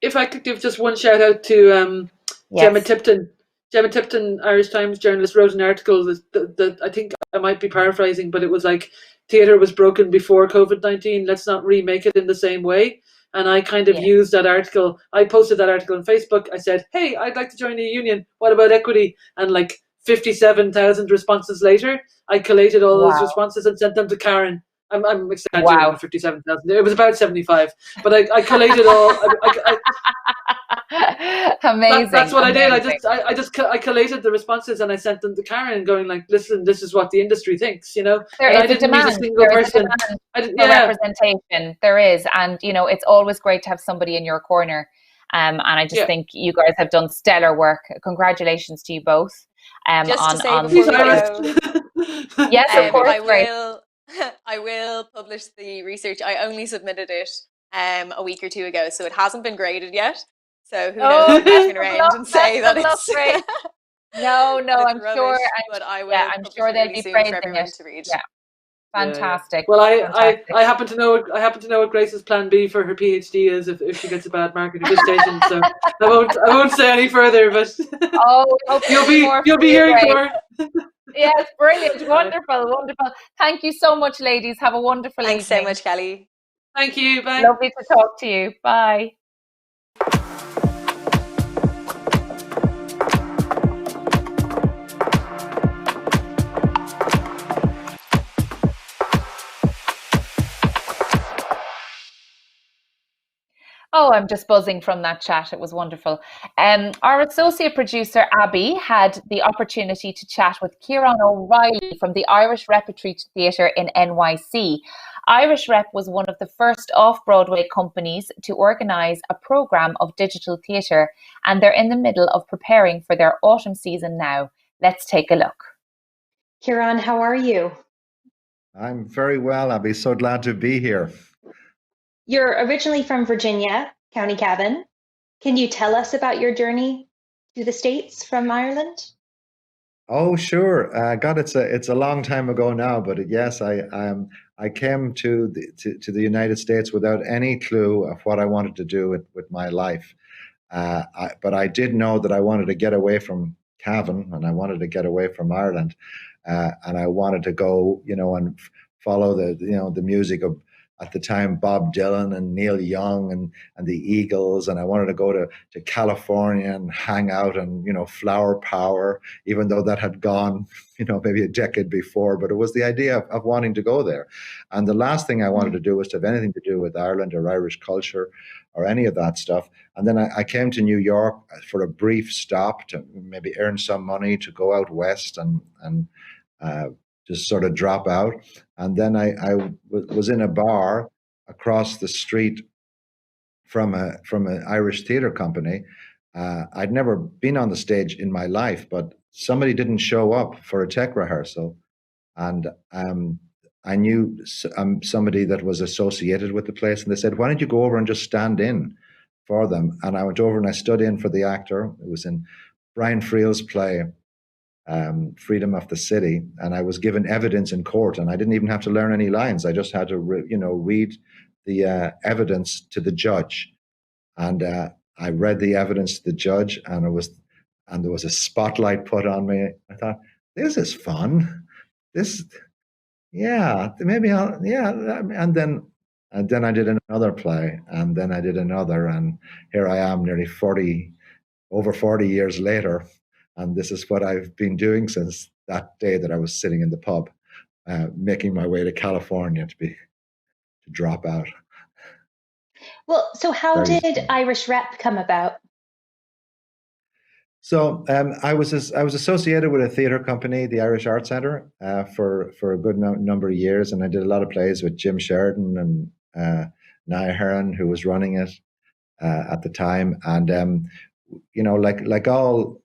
If I could give just one shout out to Gemma Tipton. Gemma Tipton, Irish Times journalist, wrote an article that I think I might be paraphrasing, but it was like, theatre was broken before COVID-19. Let's not remake it in the same way. And I kind of used that article. I posted that article on Facebook. I said, hey, I'd like to join a union. What about equity? And like 57,000 responses later, I collated all those responses and sent them to Karen. I'm exaggerating 57,000. It was about 75. But I collated all. Amazing. That's what I did. I collated the responses and I sent them to Karen, going like, "Listen, this is what the industry thinks." There and is I didn't meet a single person. For representation. There is, and it's always great to have somebody in your corner. And I just think you guys have done stellar work. Congratulations to you both. Just to say on before we go, yes, of course. I will publish the research. I only submitted it a week or two ago, so it hasn't been graded yet. So who knows? I can turn around and say that it's great. No, I'm rubbish, sure. But I will. I'm sure they'll be praising it. To read. Yeah, fantastic. Well, I happen to know what Grace's plan B for her PhD is if she gets a bad mark at her dissertation. So I won't say any further. But you'll be hearing more. Yes, brilliant, wonderful. Thank you so much, ladies. Have a wonderful evening. Thanks so much, Kelly. Thank you. Bye. Lovely to talk to you. Bye. Oh, I'm just buzzing from that chat. It was wonderful. Our associate producer, Abby, had the opportunity to chat with Ciaran O'Reilly from the Irish Repertory Theatre in NYC. Irish Rep was one of the first off-Broadway companies to organise a programme of digital theatre, and they're in the middle of preparing for their autumn season now. Let's take a look. Ciaran, how are you? I'm very well. I'll be so glad to be here. You're originally from Virginia, County Cavan. Can you tell us about your journey to the States from Ireland? Oh, sure. God, it's a long time ago now, but yes, I came to the United States without any clue of what I wanted to do with my life. But I did know that I wanted to get away from Cavan and I wanted to get away from Ireland, and I wanted to go, and follow the music of, at the time, Bob Dylan and Neil Young and the Eagles, and I wanted to go to California and hang out and Flower Power, even though that had gone maybe a decade before. But it was the idea of wanting to go there, and the last thing I wanted to do was to have anything to do with Ireland or Irish culture or any of that stuff. And then I came to New York for a brief stop to maybe earn some money to go out west and just sort of drop out. And then I was in a bar across the street from an Irish theatre company. I'd never been on the stage in my life, but somebody didn't show up for a tech rehearsal. And I knew somebody that was associated with the place. And they said, why don't you go over and just stand in for them? And I went over and I stood in for the actor. It was in Brian Friel's play, Freedom of the City, and I was given evidence in court, and I didn't even have to learn any lines. I just had to read the evidence to the judge, and I read the evidence to the judge, and there was a spotlight put on me. I thought, this is fun. Maybe I'll, and then I did another play, and then I did another, and here I am, over 40 years later. And this is what I've been doing since that day that I was sitting in the pub, making my way to California to drop out. Well, so how Very did small. Irish Rep come about? So I was associated with a theatre company, the Irish Arts Centre, for a good number of years, and I did a lot of plays with Jim Sheridan and Niall, who was running it at the time. And like all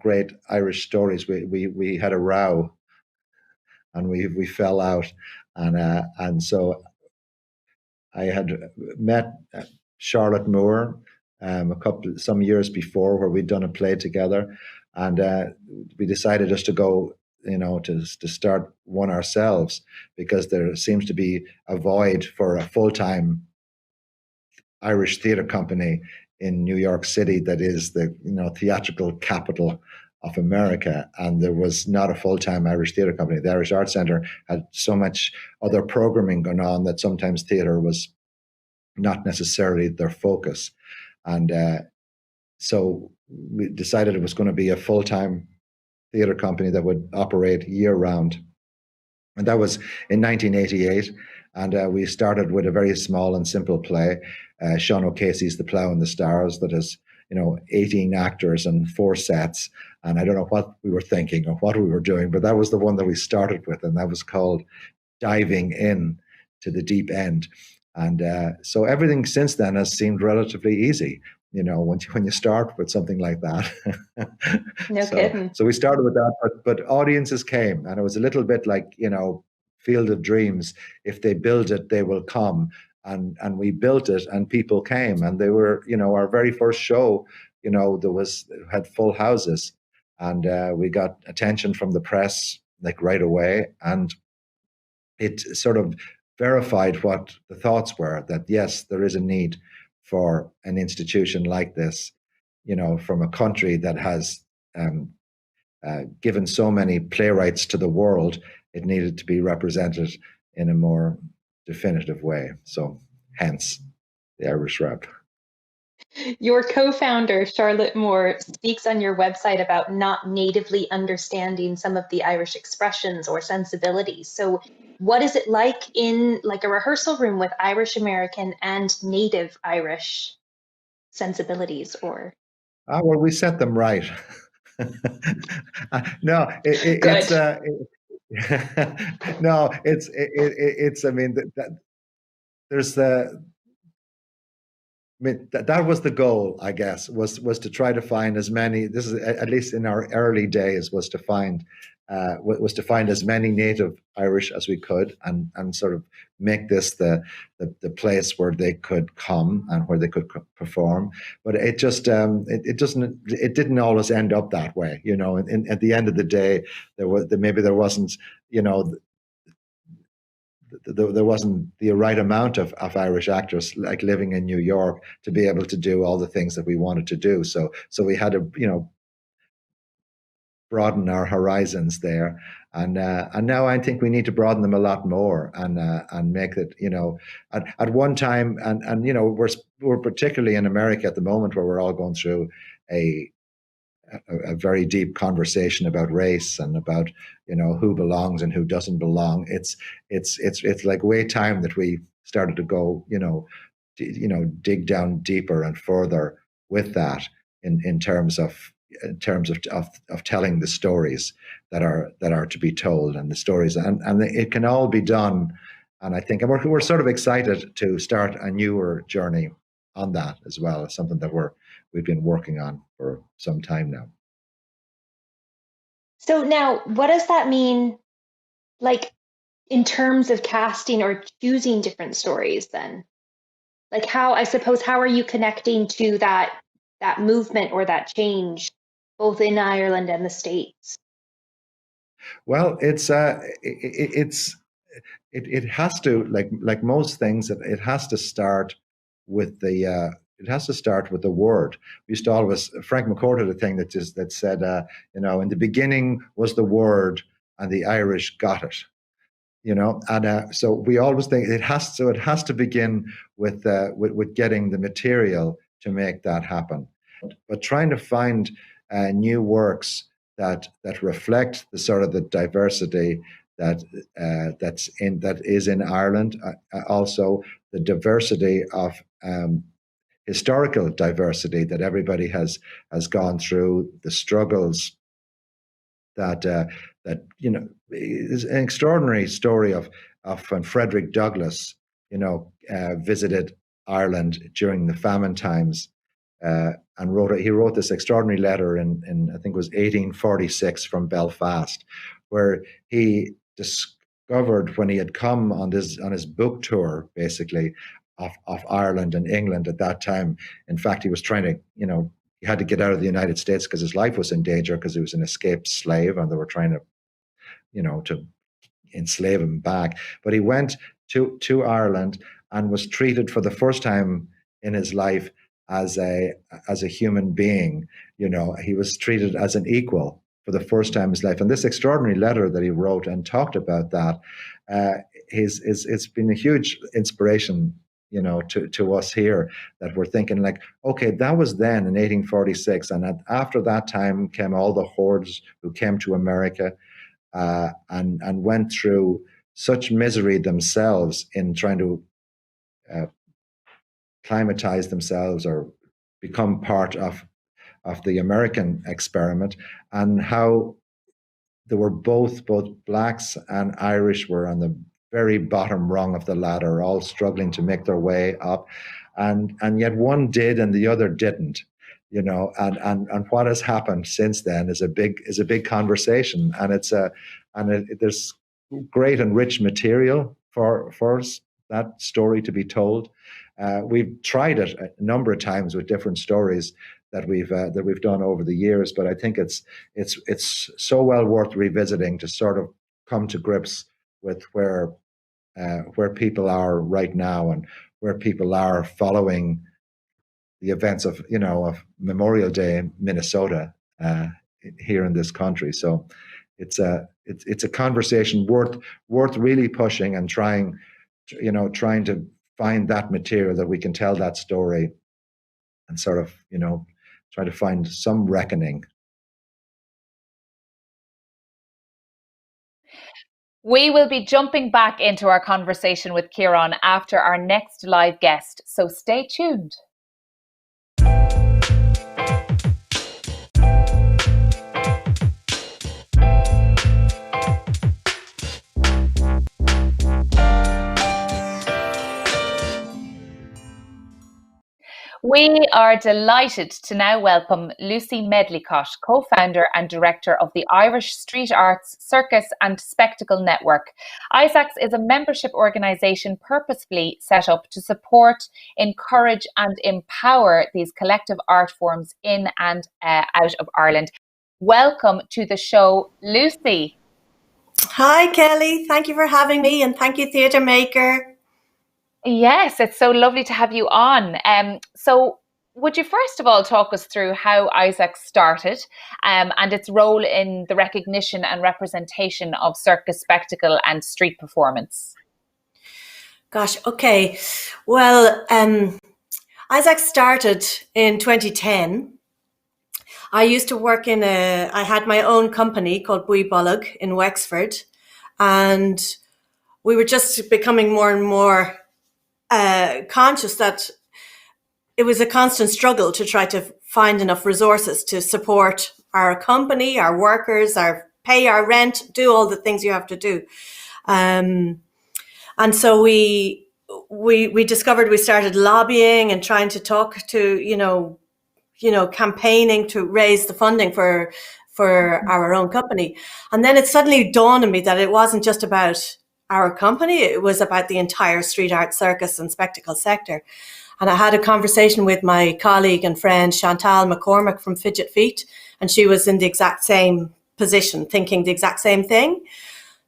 great Irish stories, we had a row and we fell out, and so I had met Charlotte Moore some years before, where we'd done a play together, and we decided just to go, to start one ourselves, because there seems to be a void for a full-time Irish theatre company in New York City that is the theatrical capital of America, and there was not a full-time Irish theatre company. The Irish Arts Centre had so much other programming going on that sometimes theatre was not necessarily their focus. And so we decided it was going to be a full-time theatre company that would operate year-round. And that was in 1988. And we started with a very small and simple play, Sean O'Casey's The Plough and the Stars, that is, 18 actors and 4 sets. And I don't know what we were thinking or what we were doing, but that was the one that we started with, and that was called Diving In to the Deep End. And so everything since then has seemed relatively easy, when you start with something like that. No kidding. So we started with that, but audiences came, and it was a little bit like, Field of Dreams. If they build it, they will come. And we built it, and people came, and they were, our very first show, had full houses, and we got attention from the press like right away, and it sort of verified what the thoughts were, that yes, there is a need for an institution like this, from a country that has given so many playwrights to the world. It needed to be represented in a more definitive way. So hence the Irish Rep. Your co-founder, Charlotte Moore, speaks on your website about not natively understanding some of the Irish expressions or sensibilities. So what is it like in like a rehearsal room with Irish American and native Irish sensibilities? Or Well, we set them right. No, it's no, it's. I mean, there's the. I mean, that was the goal, I guess, was to try to find as many. This is at least in our early days, was to find as many native Irish as we could, and sort of make this the place where they could come and where they could perform. But it just it didn't always end up that way, at the end of the day, there wasn't, there wasn't the right amount of Irish actors like living in New York to be able to do all the things that we wanted to do. So we had to, broaden our horizons there. And now I think we need to broaden them a lot more, and make it, at one time, and we're particularly in America at the moment, where we're all going through a very deep conversation about race and about, who belongs and who doesn't belong. It's like way time that we started to go, dig down deeper and further with that in terms of telling the stories that are to be told, and the stories, and it can all be done. And I think, and we're sort of excited to start a newer journey on that as well. It's something that we've been working on for some time now. so now, what does that mean, like in terms of casting or choosing different stories then? Like how are you connecting to that movement or that change both in Ireland and the States? Well, it has to, like most things, it has to start with the word. We used to always, Frank McCourt had a thing that said, in the beginning was the word, and the Irish got it. And so we always think it has to begin with getting the material to make that happen. But trying to find new works that reflect the sort of the diversity that is in Ireland. Also, the diversity of historical diversity that everybody has gone through, the struggles that is an extraordinary story of when Frederick Douglass, visited Ireland during the famine times, and he wrote this extraordinary letter in I think it was 1846 from Belfast, where he discovered, when he had come on his book tour, basically, of Ireland and England at that time. In fact, he was trying to, he had to get out of the United States because his life was in danger, because he was an escaped slave and they were trying to, to enslave him back. But he went to Ireland and was treated for the first time in his life as a human being. He was treated as an equal for the first time in his life. And this extraordinary letter that he wrote and talked about that, it's been a huge inspiration, to us here, that we're thinking like, okay, that was then in 1846. And after that time came all the hordes who came to America, and went through such misery themselves in trying to climatize themselves or become part of the American experiment, and how there were both blacks and Irish were on the very bottom rung of the ladder, all struggling to make their way up, and yet one did and the other didn't. And what has happened since then is a big conversation, and there's great and rich material for that story to be told. We've tried it a number of times with different stories that we've done over the years, but I think it's so well worth revisiting to sort of come to grips with where people are right now and where people are following the events of Memorial Day in Minnesota, here in this country. So it's a conversation worth really pushing and trying to find that material that we can tell that story and sort of try to find some reckoning. We will be jumping back into our conversation with Ciaran after our next live guest, so stay tuned. We are delighted to now welcome Lucy Medlycott, co-founder and director of the Irish Street Arts, Circus and Spectacle Network. ISACS is a membership organisation purposefully set up to support, encourage and empower these collective art forms in and out of Ireland. Welcome to the show, Lucy. Hi, Kelly. Thank you for having me, and thank you, Theatre Maker. Yes, it's so lovely to have you on. So would you first of all talk us through how ISACS started, and its role in the recognition and representation of circus, spectacle and street performance? Gosh, okay. Well, ISACS started in 2010. I used to work I had my own company called Bui Bollock in Wexford, and we were just becoming more and more conscious that it was a constant struggle to try to find enough resources to support our company, our workers, pay our rent, do all the things you have to do. And so we discovered, we started lobbying and trying to talk to, campaigning to raise the funding for our own company. And then it suddenly dawned on me that it wasn't just about our company, it was about the entire street art, circus and spectacle sector. And I had a conversation with my colleague and friend Chantal McCormick from Fidget Feet, and she was in the exact same position, thinking the exact same thing.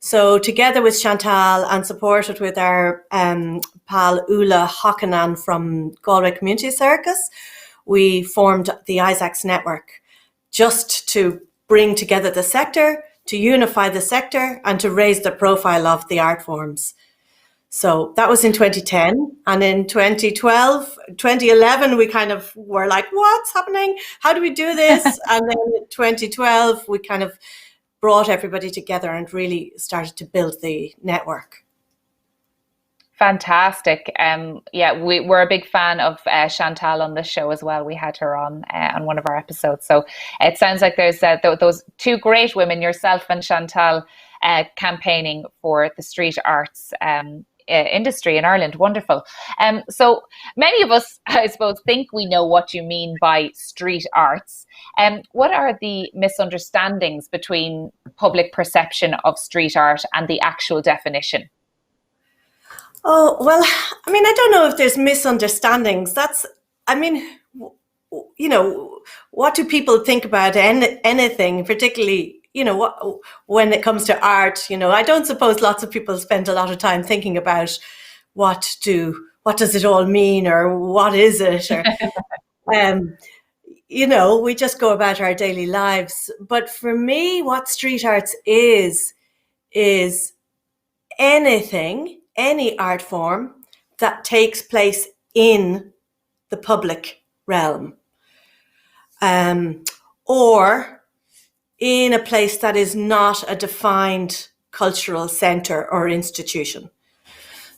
So together with Chantal and supported with our pal Ula Hockanan from Galway Community Circus, we formed the ISACS network just to bring together the sector, to unify the sector and to raise the profile of the art forms. So that was in 2010. And in 2011, we kind of were like, what's happening? How do we do this? And then in 2012, we kind of brought everybody together and really started to build the network. Fantastic. We're a big fan of Chantal on this show as well. We had her on one of our episodes. So it sounds like there's those two great women, yourself and Chantal, campaigning for the street arts industry in Ireland. Wonderful. So many of us, I suppose, think we know what you mean by street arts. What are the misunderstandings between public perception of street art and the actual definition? Oh, well, I mean, I don't know if there's misunderstandings. What do people think about anything, particularly, when it comes to art? I don't suppose lots of people spend a lot of time thinking about what does it all mean, or what is it, or, we just go about our daily lives. But for me, what street arts is any art form that takes place in the public realm, or in a place that is not a defined cultural centre or institution.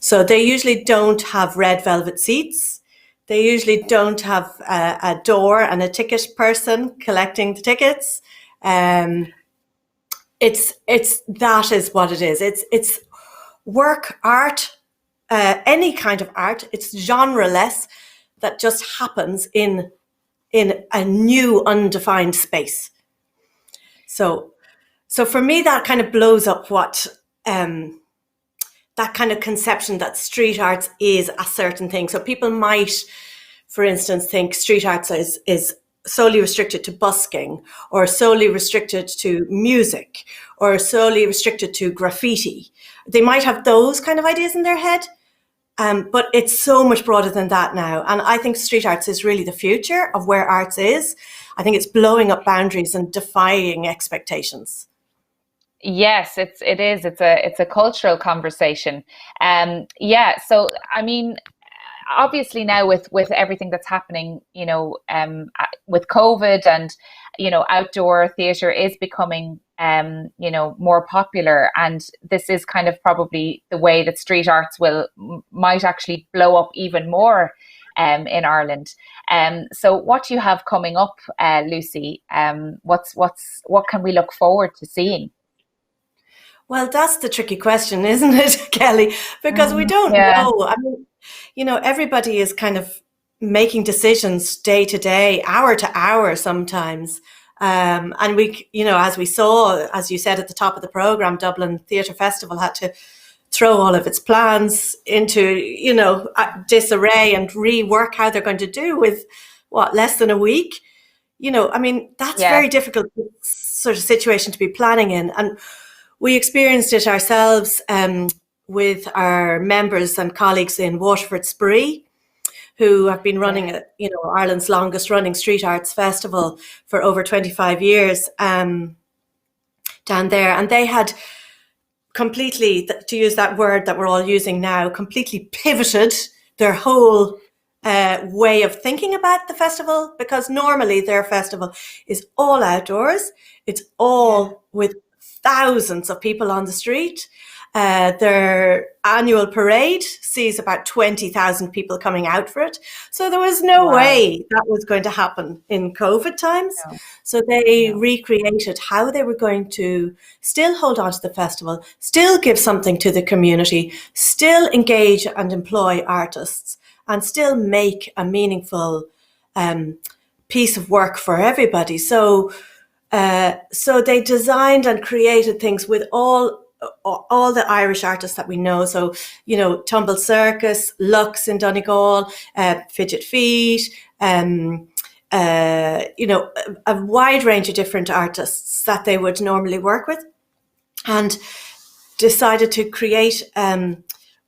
So they usually don't have red velvet seats. They usually don't have a door and a ticket person collecting the tickets. That is what it is. It's work, art, any kind of art. It's genreless, that just happens in a new undefined space. So for me, that kind of blows up what that kind of conception that street arts is a certain thing. So people might, for instance, think street arts is solely restricted to busking, or solely restricted to music, or solely restricted to graffiti. They might have those kind of ideas in their head, but it's so much broader than that now. And I think street arts is really the future of where arts is. I think it's blowing up boundaries and defying expectations. Yes, it is. It's a cultural conversation. So I mean, obviously now with everything that's happening, with COVID, and outdoor theatre is becoming more popular, and this is kind of probably the way that street arts might actually blow up even more in Ireland. So what do you have coming up, Lucy? What can we look forward to seeing? Well, that's the tricky question, isn't it, Kelly? Because we don't know. I mean, everybody is kind of making decisions day to day, hour to hour sometimes. And we, as we saw, as you said at the top of the programme, Dublin Theatre Festival had to throw all of its plans into, disarray and rework how they're going to do with, less than a week. I mean, that's very difficult sort of situation to be planning in. And we experienced it ourselves with our members and colleagues in Waterford Spree, who have been running Ireland's longest running street arts festival for over 25 years down there. And they had completely, to use that word that we're all using now, completely pivoted their whole way of thinking about the festival, because normally their festival is all outdoors. It's all with thousands of people on the street. Their annual parade sees about 20,000 people coming out for it. So there was no way that was going to happen in COVID times. No. So they recreated how they were going to still hold on to the festival, still give something to the community, still engage and employ artists, and still make a meaningful piece of work for everybody. So they designed and created things with all the Irish artists that we know. So, Tumble Circus, Lux in Donegal, Fidget Feet, a wide range of different artists that they would normally work with, and decided to create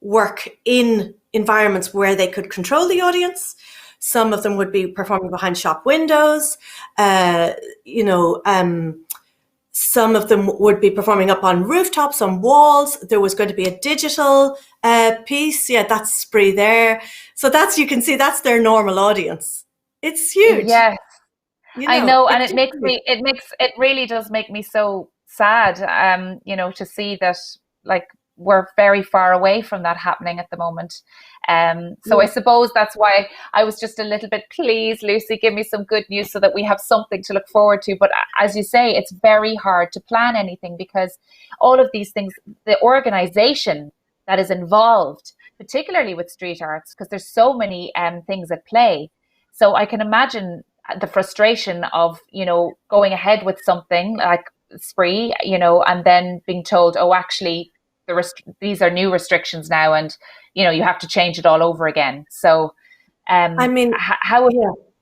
work in environments where they could control the audience. Some of them would be performing behind shop windows, some of them would be performing up on rooftops, on walls. There was going to be a digital piece. Yeah, that's Spree there. So you can see that's their normal audience. It's huge. Yes. I know, and it really does make me so sad, to see that, like, we're very far away from that happening at the moment. So I suppose that's why I was just a little bit, please, Lucy, give me some good news so that we have something to look forward to. But as you say, it's very hard to plan anything because all of these things, the organization that is involved, particularly with street arts, because there's so many things at play. So I can imagine the frustration of, going ahead with something like Spree, and then being told, oh, actually, these are new restrictions now, and you have to change it all over again. So how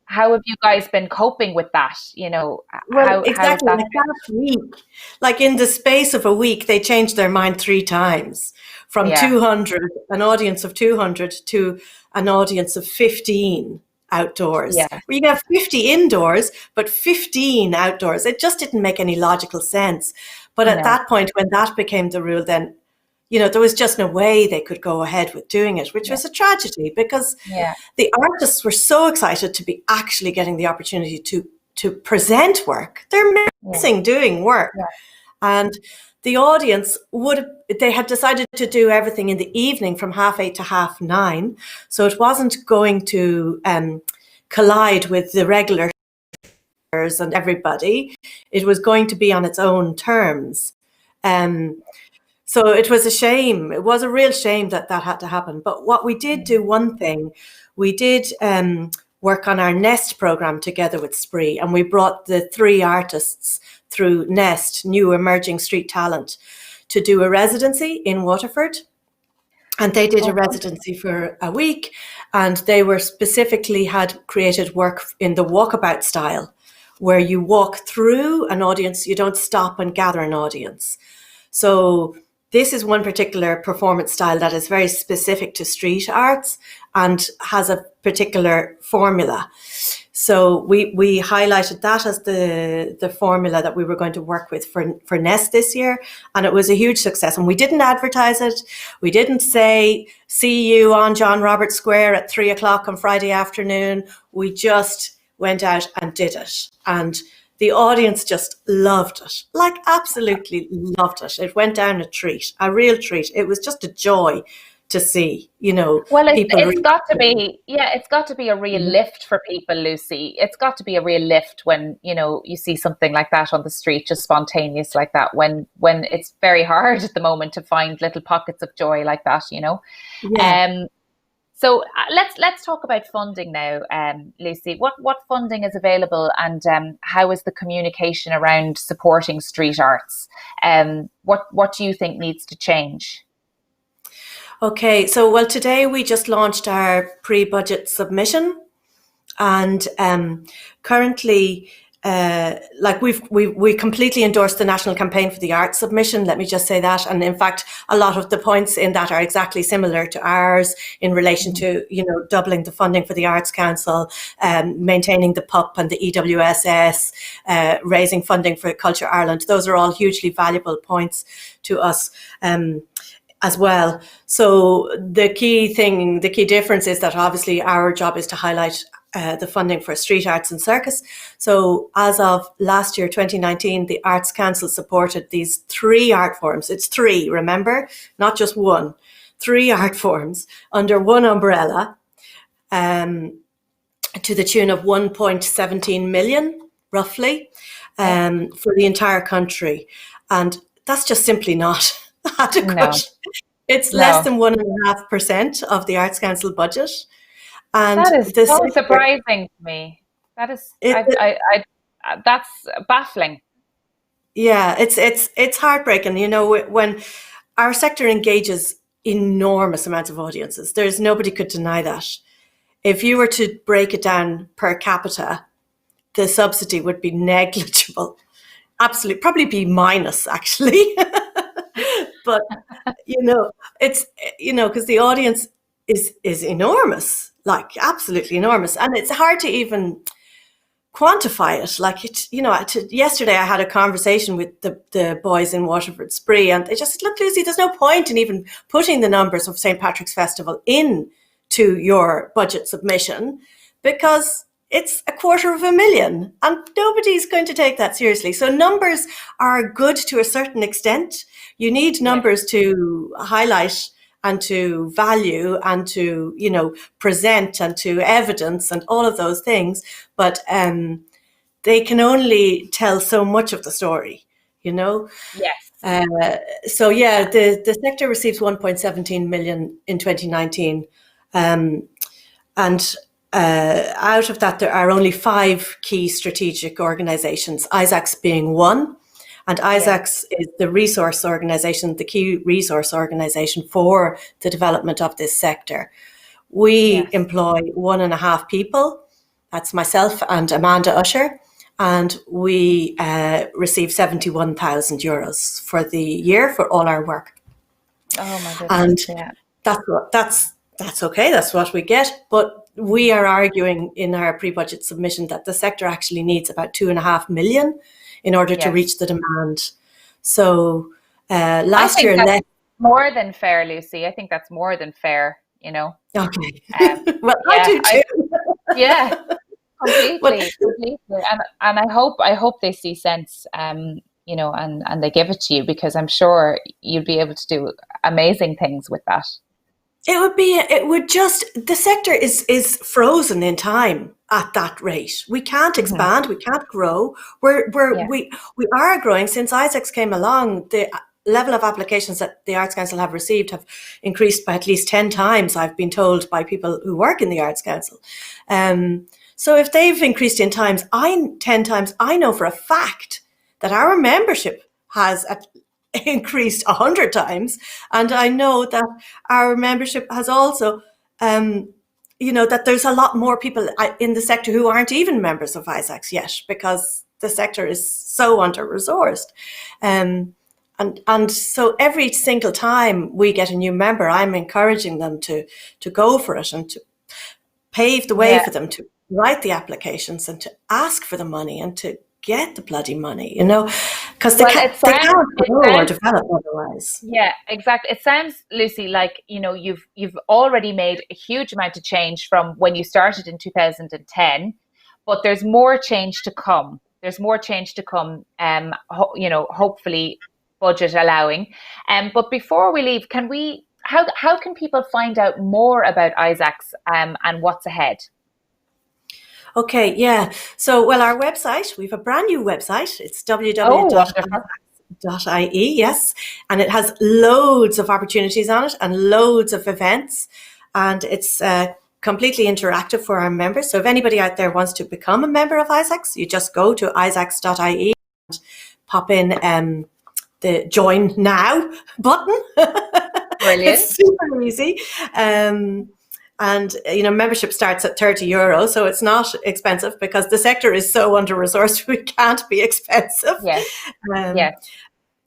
have you guys been coping with that? Exactly. Like last week, like in the space of a week, they changed their mind 3 times from 200, an audience of 200, to an audience of 15 outdoors. Where you can have 50 indoors, but 15 outdoors. It just didn't make any logical sense. But at that point, when that became the rule, then there was just no way they could go ahead with doing it, which was a tragedy because the artists were so excited to be actually getting the opportunity to present work. They're missing doing work. And the audience they had decided to do everything in the evening from 8:30 to 9:30. So it wasn't going to collide with the regular and everybody. It was going to be on its own terms. So it was a shame. It was a real shame that had to happen. But what we did do, one thing, we did work on our Nest program together with Spree, and we brought the 3 artists through Nest, New Emerging Street Talent, to do a residency in Waterford. And they did a residency for a week, and they were had created work in the walkabout style, where you walk through an audience, you don't stop and gather an audience. So this is one particular performance style that is very specific to street arts and has a particular formula. So we highlighted that as the formula that we were going to work with for Nest this year. And it was a huge success. And we didn't advertise it. We didn't say, see you on John Roberts Square at 3:00 on Friday afternoon. We just went out and did it. And the audience just loved it, like absolutely loved it. It went down a treat, a real treat. It was just a joy to see, Well, it's got to be a real lift for people, Lucy. It's got to be a real lift when, you see something like that on the street, just spontaneous like that, when it's very hard at the moment to find little pockets of joy like that, So let's talk about funding now, Lucy. What funding is available, and how is the communication around supporting street arts? What do you think needs to change? Okay, so today we just launched our pre-budget submission, and currently, we completely endorsed the National Campaign for the Arts submission. Let me just say that. And in fact, a lot of the points in that are exactly similar to ours in relation to, doubling the funding for the Arts Council, maintaining the PUP and the EWSS, raising funding for Culture Ireland. Those are all hugely valuable points to us. As well. So the key difference is that obviously our job is to highlight the funding for street arts and circus. So as of last year, 2019, the Arts Council supported these 3 art forms. It's 3, remember, not just 1. 3 art forms under one umbrella, to the tune of 1.17 million, roughly, for the entire country. And that's just simply not adequate. No. It's less than 1.5% of the Arts Council budget. And that is so surprising to me. That is, that's baffling. Yeah, it's heartbreaking. When our sector engages enormous amounts of audiences, nobody could deny that. If you were to break it down per capita, the subsidy would be negligible. Absolutely, probably be minus actually. But it's because the audience is enormous, like absolutely enormous, and it's hard to even quantify it. Like yesterday I had a conversation with the boys in Waterford Spree, and they just said, look, Lucy, there's no point in even putting the numbers of St. Patrick's Festival into your budget submission, because it's 250,000, and nobody's going to take that seriously. So numbers are good to a certain extent. You need numbers to highlight and to value and to, present and to evidence and all of those things. But they can only tell so much of the story, Yes. The sector receives 1.17 million in 2019. And out of that, there are only 5 key strategic organisations, ISACS being one. And ISACS is the resource organisation, the key resource organisation for the development of this sector. We employ 1.5 people. That's myself and Amanda Usher. And we receive €71,000 for the year for all our work. Oh my goodness! And that's okay. That's what we get. But we are arguing in our pre-budget submission that the sector actually needs about 2.5 million in order to reach the demand. So last year, that's more than fair, Lucy. I think that's more than fair. Okay. Well, I do too. Completely. And I hope they see sense, and they give it to you, because I'm sure you'll be able to do amazing things with that. The sector is frozen in time at that rate. We can't expand, we can't grow. We are growing. Since ISACS came along, the level of applications that the Arts Council have received have increased by at least 10 times, I've been told by people who work in the Arts Council. So if they've increased in 10 times, I know for a fact that our membership has increased 100 times. And I know that our membership has also, that there's a lot more people in the sector who aren't even members of ISACS yet, because the sector is so under-resourced. And so every single time we get a new member, I'm encouraging them to go for it and to pave the way for them to write the applications and to ask for the money and to get the bloody money, because they can't grow or develop otherwise. Yeah, exactly. It sounds, Lucy, like you've already made a huge amount of change from when you started in 2010, but there's more change to come. Hopefully budget allowing. But before we leave, how can people find out more about ISACS and what's ahead? Okay, yeah. So, our website, we have a brand new website. It's www.isacs.ie, yes. And it has loads of opportunities on it and loads of events. And it's completely interactive for our members. So if anybody out there wants to become a member of ISACS, you just go to isacs.ie and pop in the join now button. Brilliant. It's super easy. And, membership starts at €30, so it's not expensive because the sector is so under-resourced, we can't be expensive. Yes.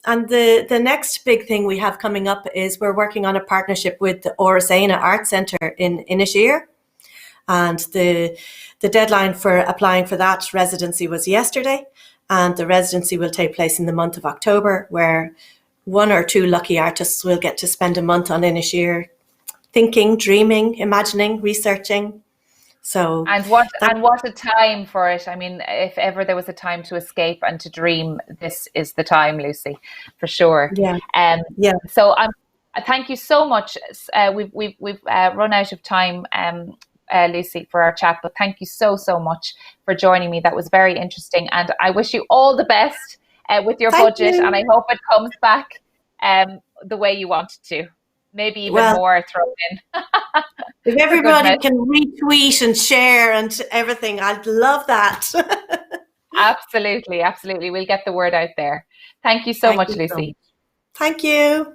And the next big thing we have coming up is we're working on a partnership with the Orasena Art Centre in Inisheer. And the deadline for applying for that residency was yesterday. And the residency will take place in the month of October, where 1 or 2 lucky artists will get to spend a month on Inisheer, thinking, dreaming, imagining, researching. So and what a time for it. I mean, if ever there was a time to escape and to dream, this is the time, Lucy, for sure. So thank you so much. We've run out of time, Lucy, for our chat, but thank you so much for joining me. That was very interesting, and I wish you all the best with your budget, and I hope it comes back the way you want it to. Maybe even more thrown in. If everybody can retweet and share and everything, I'd love that. Absolutely. We'll get the word out there. Thank you so much, Lucy. Thank you.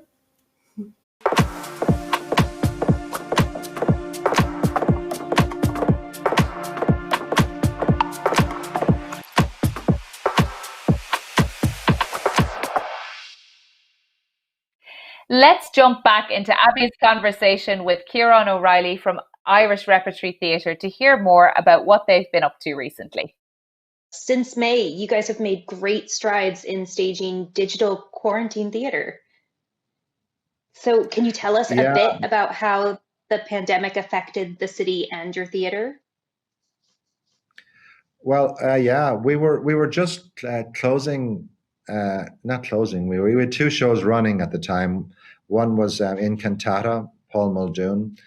Let's jump back into Abby's conversation with Ciaran O'Reilly from Irish Repertory Theatre to hear more about what they've been up to recently. Since May, you guys have made great strides in staging digital quarantine theatre. So can you tell us a bit about how the pandemic affected the city and your theatre? Well, yeah, we were just closing, not closing. We had two shows running at the time. One was in Cantata, Paul Muldoon.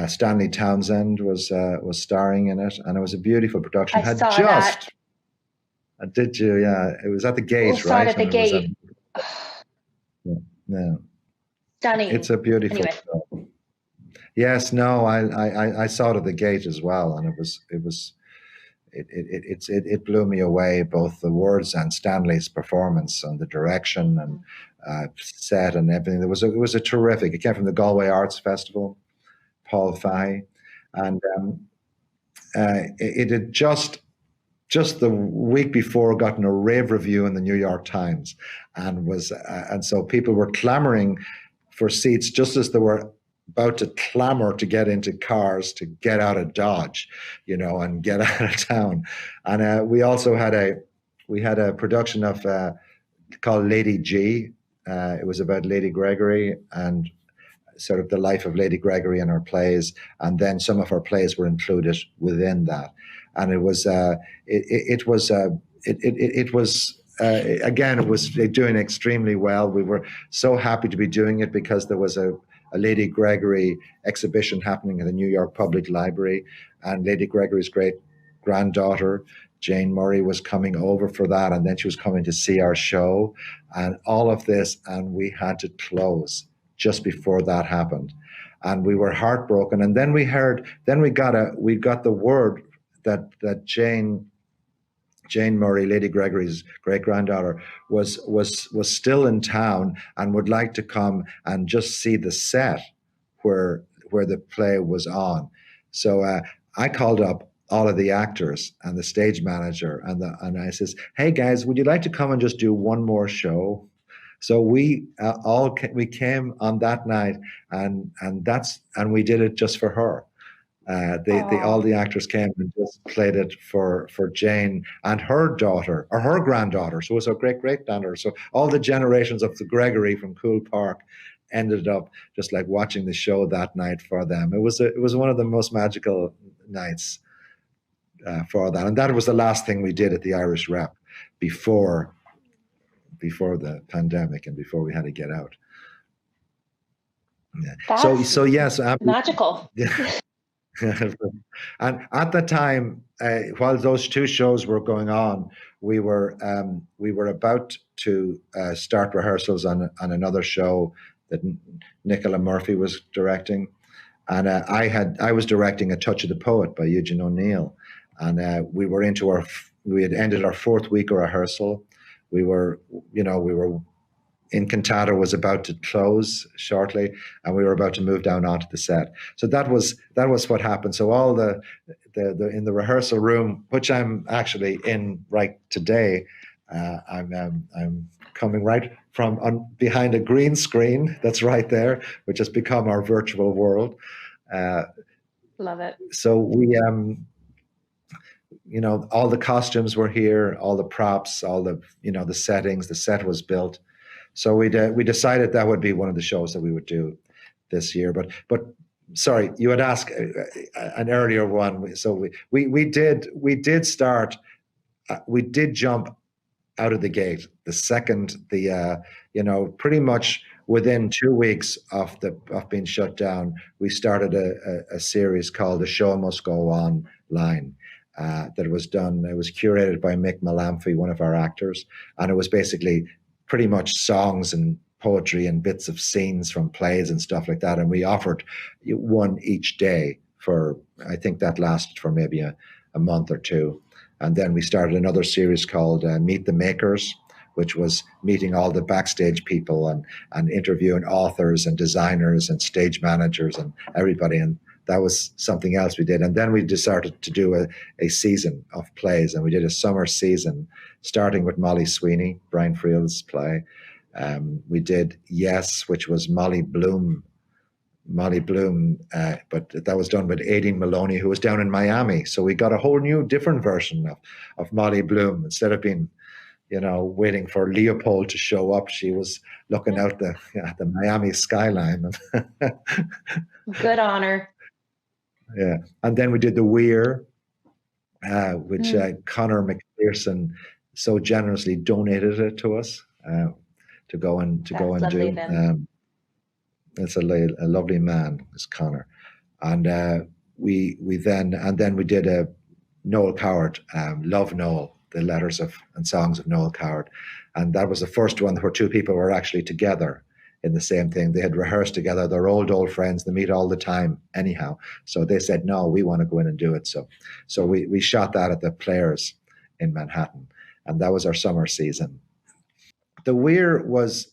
Stanley Townsend was starring in it, and it was a beautiful production. I saw that. Did you? Yeah, it was at the Gate, Saw right? it at the Gate. Yeah, Stunning. it's a beautiful Anyway. show. Yes, no, I saw it at the Gate as well, and it blew me away, both the words and Stanley's performance and the direction and set and everything. It was a terrific. It came from the Galway Arts Festival, Paul Fahey, and it had just the week before gotten a rave review in the New York Times, and so people were clamoring for seats just as they were about to clamor to get into cars to get out of Dodge, and get out of town. And we also had a production of called Lady G. It was about Lady Gregory and sort of the life of Lady Gregory in her plays, and then some of her plays were included within that. And it was again, it was doing extremely well. We were so happy to be doing it because there was a Lady Gregory exhibition happening at the New York Public Library, and Lady Gregory's great granddaughter, Jane Murray, was coming over for that, and then she was coming to see our show and all of this, and we had to close just before that happened. And we were heartbroken. And then we got the word that Jane Murray, Lady Gregory's great granddaughter, was still in town and would like to come and just see the set where the play was on. So I called up all of the actors and the stage manager and I says, "Hey guys, would you like to come and just do one more show?" So we came on that night and we did it just for her. All the actors came and just played it for Jane and her daughter, or her granddaughter. So it was her great-granddaughter. So all the generations of the Gregory from Coole Park ended up just like watching the show that night for them. It was one of the most magical nights for that. And that was the last thing we did at the Irish Rep before the pandemic and before we had to get out. Yeah. That's so yes, magical. Yeah. And at the time, while those two shows were going on, we were about to start rehearsals on another show that Nicola Murphy was directing, and I was directing A Touch of the Poet by Eugene O'Neill, and we had ended our fourth week of rehearsal. We were in Cantata was about to close shortly, and we were about to move down onto the set. So that was what happened. So all the in the rehearsal room, which I'm actually in right today, I'm coming right from behind a green screen that's right there, which has become our virtual world. Love it. So we all the costumes were here, all the props, all the the settings. The set was built. So we decided that would be one of the shows that we would do this year. But sorry, you had asked an earlier one. So we did start. We did jump out of the gate the second pretty much within 2 weeks of being shut down. We started a series called The Show Must Go On Line. That was done. It was curated by Mick Malamphy, one of our actors, and it was basically pretty much songs and poetry and bits of scenes from plays and stuff like that. And we offered one each day for, I think that lasted for maybe a month or two. And then we started another series called Meet the Makers, which was meeting all the backstage people and interviewing authors and designers and stage managers and everybody. And that was something else we did. And then we decided to do a season of plays, and we did a summer season, starting with Molly Sweeney, Brian Friel's play. We did Yes, which was Molly Bloom, but that was done with Aideen Maloney, who was down in Miami. So we got a whole new, different version of Molly Bloom. Instead of being, waiting for Leopold to show up, she was looking out the Miami skyline. Good on her. Yeah, and then we did The Weir, which Conor McPherson so generously donated it to us to go and do. It's a lovely man, this Conor, and we then we did a Noel Coward, Love Noel, the letters of and songs of Noel Coward, and that was the first one where two people were actually together in the same thing. They had rehearsed together. They're old friends. They meet all the time anyhow. So they said, no, we want to go in and do it. So we shot that at the Players in Manhattan, and that was our summer season. The Weir was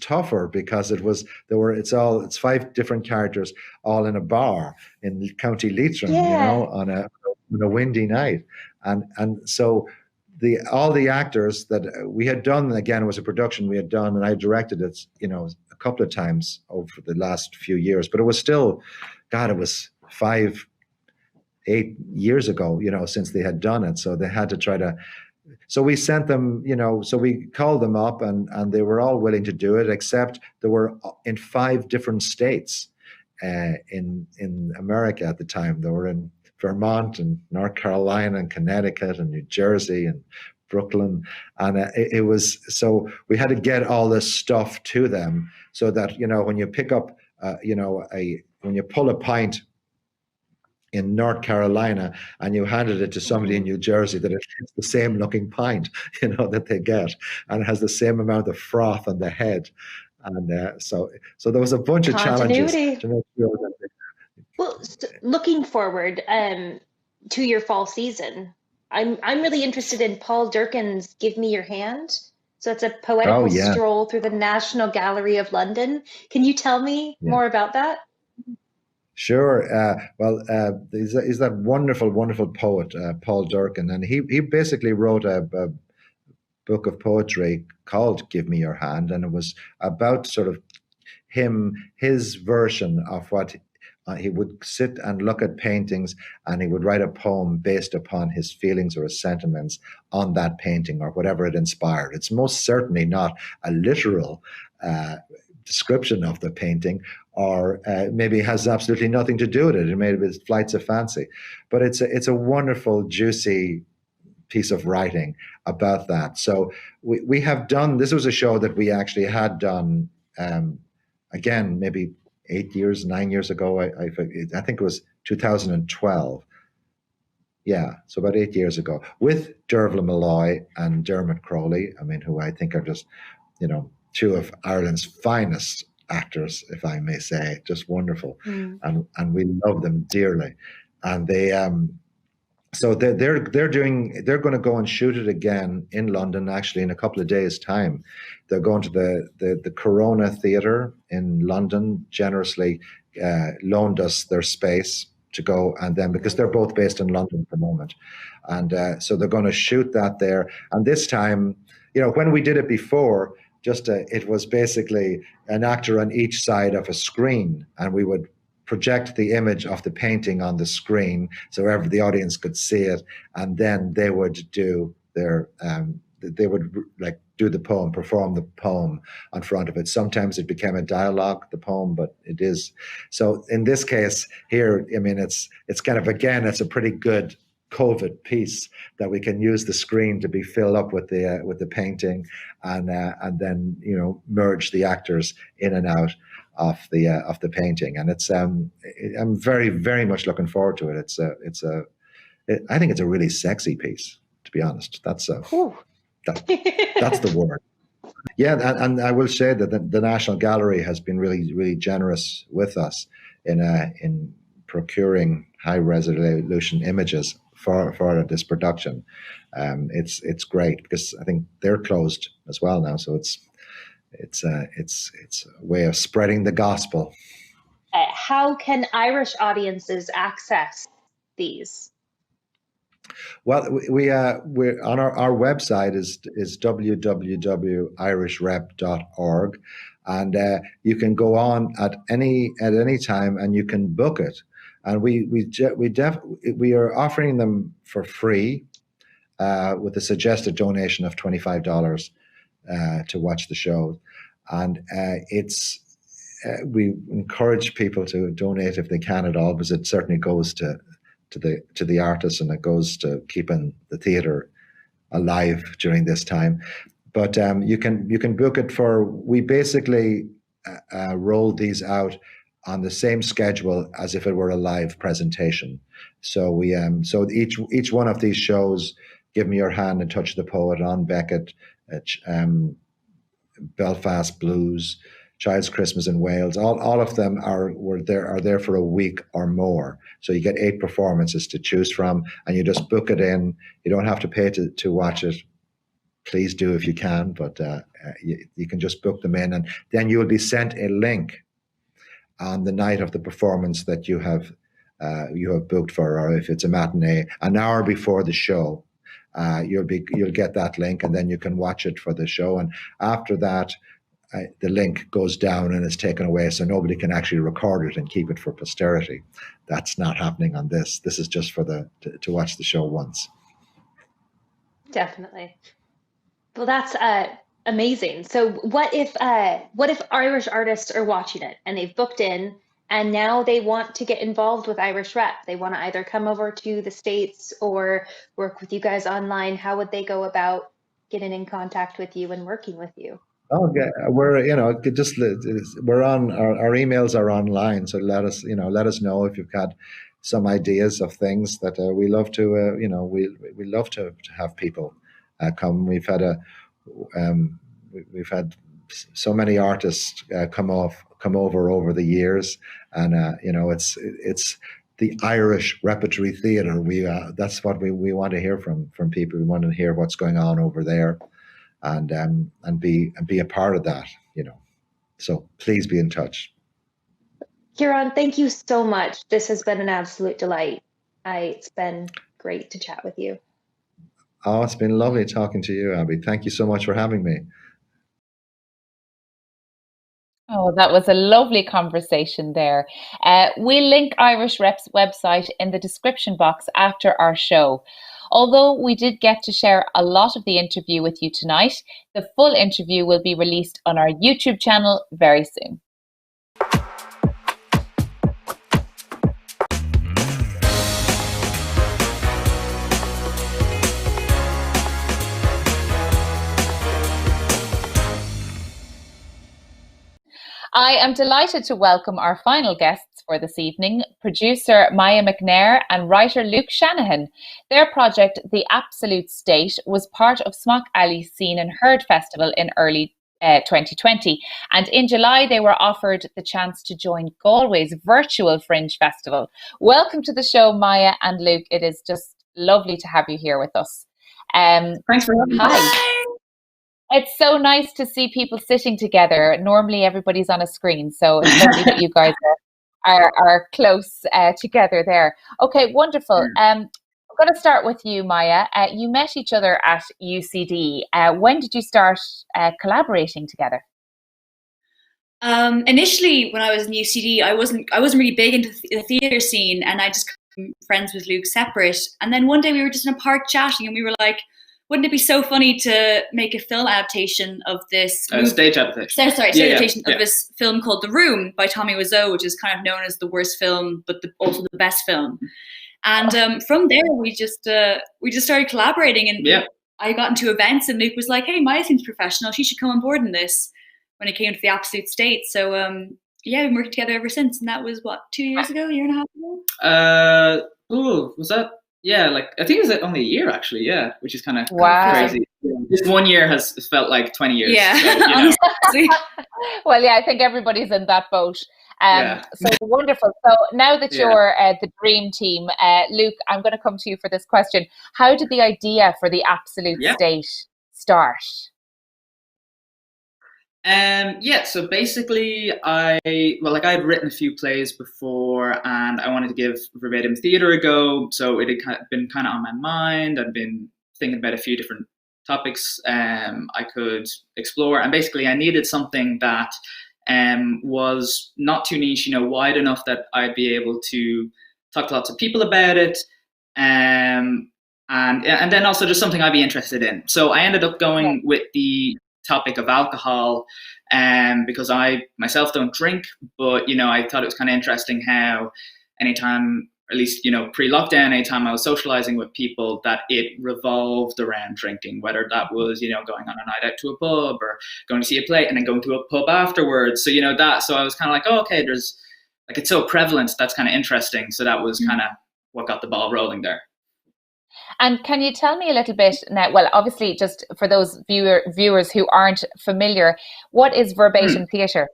tougher because it's 5 different characters all in a bar in County Leitrim, on a windy night, and so all the actors that we had done, again, was a production we had done, and I directed it, a couple of times over the last few years, but it was still, God, it was 5-8 years ago, since they had done it, so they had to try to. So we sent them, so we called them up and they were all willing to do it, except they were in 5 different states in America at the time. They were in Vermont and North Carolina and Connecticut and New Jersey and Brooklyn. And it was, so we had to get all this stuff to them so that, when you pick up, when you pull a pint in North Carolina and you handed it to somebody in New Jersey, that it's the same looking pint, that they get, and it has the same amount of froth on the head. And so there was a bunch of challenges to make sure that Well, looking forward to your fall season, I'm really interested in Paul Durcan's "Give Me Your Hand." So it's a poetical stroll through the National Gallery of London. Can you tell me more about that? Sure. He's that wonderful poet, Paul Durcan, and he basically wrote a book of poetry called "Give Me Your Hand," and it was about sort of his version of what he would sit and look at paintings, and he would write a poem based upon his feelings or his sentiments on that painting or whatever it inspired. It's most certainly not a literal description of the painting, or maybe has absolutely nothing to do with it. It may be flights of fancy, but it's a wonderful, juicy piece of writing about that. So we have done. This was a show that we actually had done again, maybe 9 years ago. I think it was 2012. Yeah, so about 8 years ago, with Dervla Malloy and Dermot Crowley. I mean, who I think are just, two of Ireland's finest actors, if I may say, just wonderful, and we love them dearly. And they, so they're going to go and shoot it again in London, actually, in a couple of days' time. They're going to the Corona Theatre in London, generously loaned us their space to go, and then, because they're both based in London at the moment, and so they're going to shoot that there. And this time, when we did it before, it was basically an actor on each side of a screen, and we would project the image of the painting on the screen so the audience could see it, and then they would do their do the poem, perform the poem in front of it. Sometimes it became a dialogue, the poem, but it is. So in this case here, I mean, it's kind of, again, it's a pretty good COVID piece that we can use the screen to be filled up with the painting, and then merge the actors in and out of the painting. And it's I'm very, very much looking forward to it. I think it's a really sexy piece, to be honest. That's the word. Yeah, and I will say that the National Gallery has been really, really generous with us in procuring high resolution images for this production. It's great, because I think they're closed as well now, so it's a way of spreading the gospel. How can Irish audiences access these? Well, we're on our website is www.irishrep.org, and you can go on at any time and you can book it. And we are offering them for free with a suggested donation of $25 to watch the show, and we encourage people to donate if they can at all, because it certainly goes to to the artists, and it goes to keeping the theatre alive during this time. But you can book it for. We basically roll these out on the same schedule as if it were a live presentation. So we so each one of these shows, Give Me Your Hand and Touch the Poet, On Beckett, Belfast Blues, Child's Christmas in Wales, all of them are there for a week or more. So you get 8 performances to choose from, and you just book it in. You don't have to pay to watch it. Please do if you can, but you can just book them in, and then you will be sent a link on the night of the performance that you have booked for, or if it's a matinee, an hour before the show. You'll get that link, and then you can watch it for the show. And after that, the link goes down and is taken away, so nobody can actually record it and keep it for posterity. That's not happening on this. This is just for to watch the show once. Definitely. Well, that's amazing. So what if Irish artists are watching it and they've booked in, and now they want to get involved with Irish Rep? They want to either come over to the States or work with you guys online. How would they go about getting in contact with you and working with you? Oh, we're we're on our emails are online. So let us know if you've got some ideas of things that we love to we love to have people come. We've had so many artists come over the years, and it's the Irish Repertory Theatre. That's what we want to hear from people. We want to hear what's going on over there, and be a part of that. So please be in touch. Ciaran, thank you so much. This has been an absolute delight. It's been great to chat with you. Oh, it's been lovely talking to you, Abby. Thank you so much for having me. Oh, that was a lovely conversation there. We'll link Irish Rep's website in the description box after our show. Although we did get to share a lot of the interview with you tonight, the full interview will be released on our YouTube channel very soon. I am delighted to welcome our final guests for this evening, producer Maya McNair and writer Luke Shanahan. Their project, The Absolute State, was part of Smock Alley's Seen and Heard Festival in early 2020. And in July, they were offered the chance to join Galway's virtual Fringe Festival. Welcome to the show, Maya and Luke. It is just lovely to have you here with us. Thanks for having me. Hi. It's so nice to see people sitting together. Normally everybody's on a screen, so it's lovely that you guys are close together there. Okay, wonderful. I'm going to start with you, Maya. You met each other at UCD. When did you start collaborating together? Initially, when I was in UCD, I wasn't really big into the theatre scene, and I just became friends with Luke separate. And then one day we were just in a park chatting, and we were like, wouldn't it be so funny to make a film adaptation of this stage adaptation? Adaptation of this film called The Room by Tommy Wiseau, which is kind of known as the worst film, but also the best film. And from there, we just started collaborating, and I got into events, and Luke was like, "Hey, Maya seems professional. She should come on board in this." When it came to The Absolute State, so we've been working together ever since, and that was what, 2 years ago, a year and a half ago. Was that? Yeah, I think it was only a year actually. Yeah, which is kind of crazy. This 1 year has felt like 20 years. Yeah, so, Well, yeah, I think everybody's in that boat. So wonderful. So now that you're the dream team, Luke, I'm going to come to you for this question. How did the idea for The Absolute State start? So basically I had written a few plays before, and I wanted to give Verbatim theatre a go, so it had been kind of on my mind. I'd been thinking about a few different topics I could explore, and basically I needed something that was not too niche, wide enough that I'd be able to talk to lots of people about it, and then also just something I'd be interested in. So I ended up going with the topic of alcohol, because I myself don't drink, but I thought it was kind of interesting how anytime at least, pre-lockdown, anytime I was socializing with people, that it revolved around drinking, whether that was, going on a night out to a pub or going to see a play and then going to a pub afterwards. So, so I was kind of like, oh, okay, there's like, it's so prevalent. That's kind of interesting. So that was kind of what got the ball rolling there. And can you tell me a little bit now, well, obviously just for those viewers who aren't familiar, what is verbatim theatre?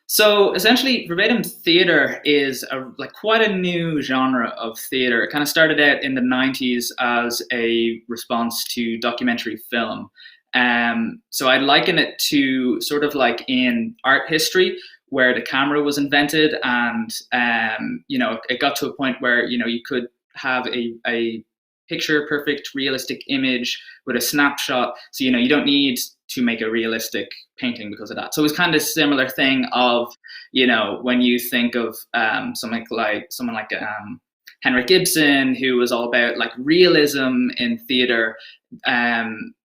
So essentially, verbatim theatre is quite a new genre of theatre. It kind of started out in the 90s as a response to documentary film. So I'd liken it to sort of like in art history, where the camera was invented, and it got to a point where you could have a picture perfect realistic image with a snapshot. So you don't need to make a realistic painting because of that. So it was kind of a similar thing of, when you think of someone like Henrik Ibsen, who was all about like realism in theatre.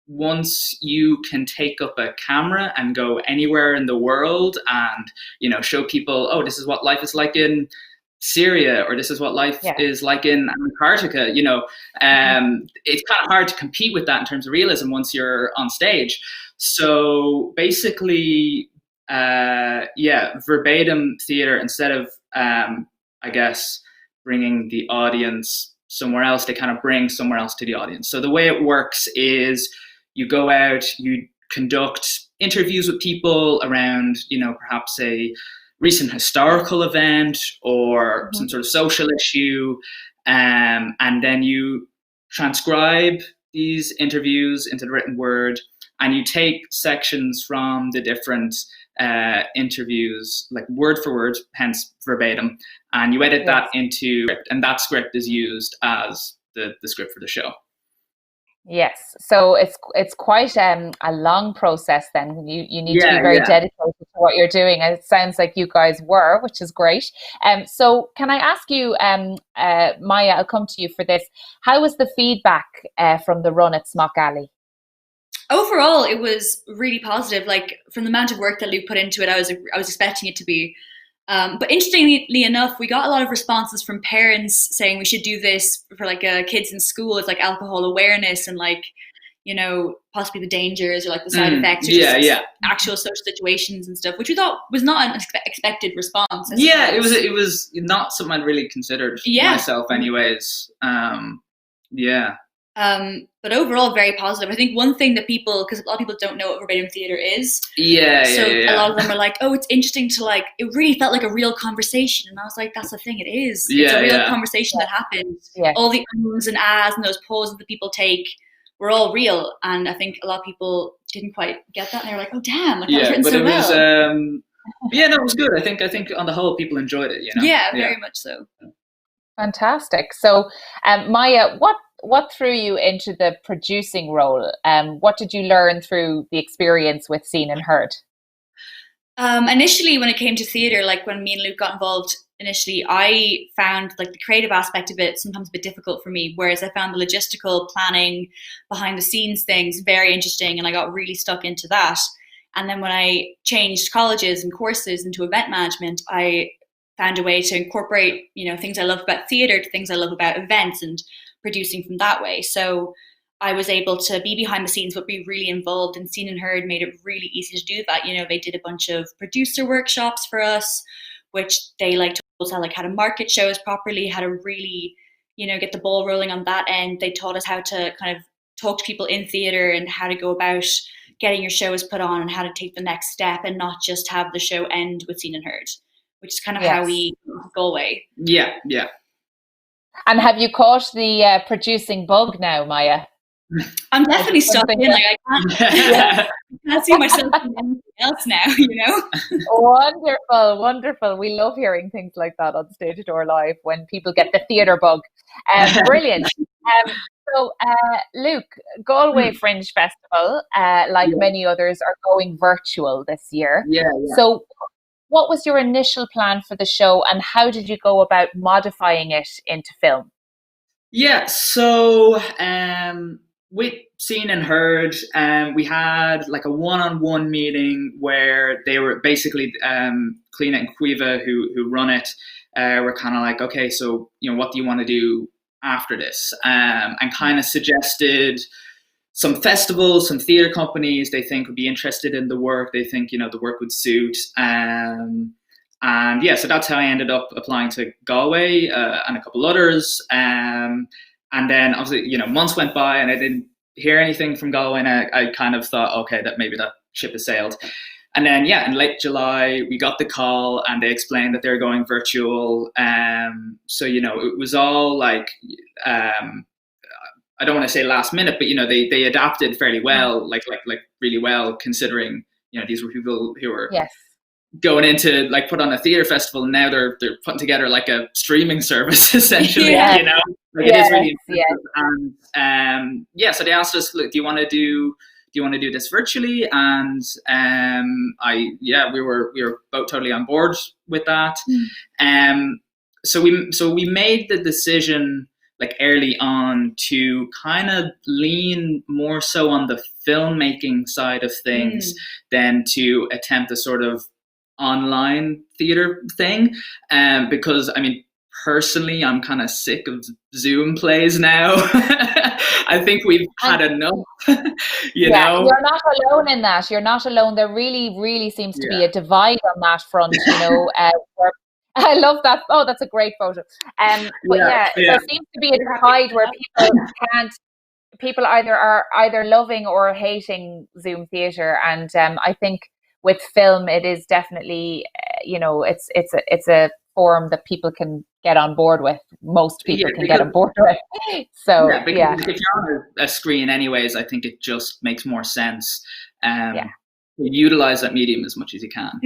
Once you can take up a camera and go anywhere in the world and, show people, oh, this is what life is like in Syria, or this is what life is like in Antarctica, it's kind of hard to compete with that in terms of realism once you're on stage. So basically, verbatim theatre, instead of, bringing the audience somewhere else, they kind of bring somewhere else to the audience. So the way it works is you go out, you conduct interviews with people around, perhaps a recent historical event or some sort of social issue, and then you transcribe these interviews into the written word, and you take sections from the different interviews, like word for word, hence verbatim, and you edit that into script, and that script is used as the script for the show. Yes, so it's quite a long process. Then you need to be very dedicated to what you're doing, and it sounds like you guys were, which is great. So can I ask you, Maya? I'll come to you for this. How was the feedback from the run at Smock Alley? Overall, it was really positive. Like, from the amount of work that Luke put into it, I was expecting it to be. But interestingly enough, we got a lot of responses from parents saying we should do this for like kids in school. It's like alcohol awareness and like, possibly the dangers or like the side effects or actual social situations and stuff, which we thought was not an expected response. It was not something I'd really considered myself anyways. But overall, very positive. I think one thing that because a lot of people don't know what verbatim theatre is. A lot of them are like, oh, it's interesting to like, it really felt like a real conversation. And I was like, that's the thing, it is. It's a real conversation that happens. Yeah. All the ums and ahs and those pauses that people take were all real. And I think a lot of people didn't quite get that. And they were like, oh, damn, like, that was written so well. It was good. I think on the whole, people enjoyed it, Yeah, very much so. Fantastic. So, Maya, what threw you into the producing role? What did you learn through the experience with Seen and Heard? Initially, when it came to theatre, like when me and Luke got involved initially, I found like the creative aspect of it sometimes a bit difficult for me, whereas I found the logistical planning, behind the scenes things very interesting, and I got really stuck into that. And then when I changed colleges and courses into event management, I found a way to incorporate, things I love about theatre to things I love about events and producing from that way. So I was able to be behind the scenes but be really involved, and Seen and Heard made it really easy to do that. They did a bunch of producer workshops for us, which they told us how to market shows properly, how to really, get the ball rolling on that end. They taught us how to kind of talk to people in theatre and how to go about getting your shows put on and how to take the next step and not just have the show end with Seen and Heard, which is kind of how we Galway. Yeah. And have you caught the producing bug now, Maya? I'm definitely stuck in. Like, I can't see myself in anything else now, Wonderful. We love hearing things like that on Stage Door Live when people get the theatre bug. Brilliant. So, Luke, Galway Fringe Festival, many others, are going virtual this year. So what was your initial plan for the show, and how did you go about modifying it into film? So with Seen and Heard, we had like a one-on-one meeting where they were basically Cliona and Cuiva, who run it, were kind of like, okay, so what do you want to do after this? And kind of suggested some festivals, some theatre companies they think would be interested in the work. They think the work would suit. And yeah, so that's how I ended up applying to Galway and a couple others. And then obviously, months went by and I didn't hear anything from Galway, and I kind of thought, okay, that maybe that ship has sailed. And then, yeah, in late July, we got the call and they explained that they're going virtual. So, it was all like, I don't want to say last minute, but, they adapted fairly well, like really well, considering, these were people who were going into like put on a theatre festival, and now they're putting together like a streaming service essentially. It is really impressive. And so they asked us, look, do you want to do this virtually? And we were both totally on board with that. So we made the decision like early on to kind of lean more so on the filmmaking side of things than to attempt a sort of online theater thing, because personally I'm kind of sick of Zoom plays now. I think we've had enough. You're not alone in that. You're not alone. There really seems to be a divide on that front, where I love that. Oh, that's a great photo. There seems to be a divide where people are either loving or hating Zoom theater, and I think with film, it is definitely, it's a form that people can get on board with. Most people can get on board with. So, if you're on a screen anyways, I think it just makes more sense to utilize that medium as much as you can,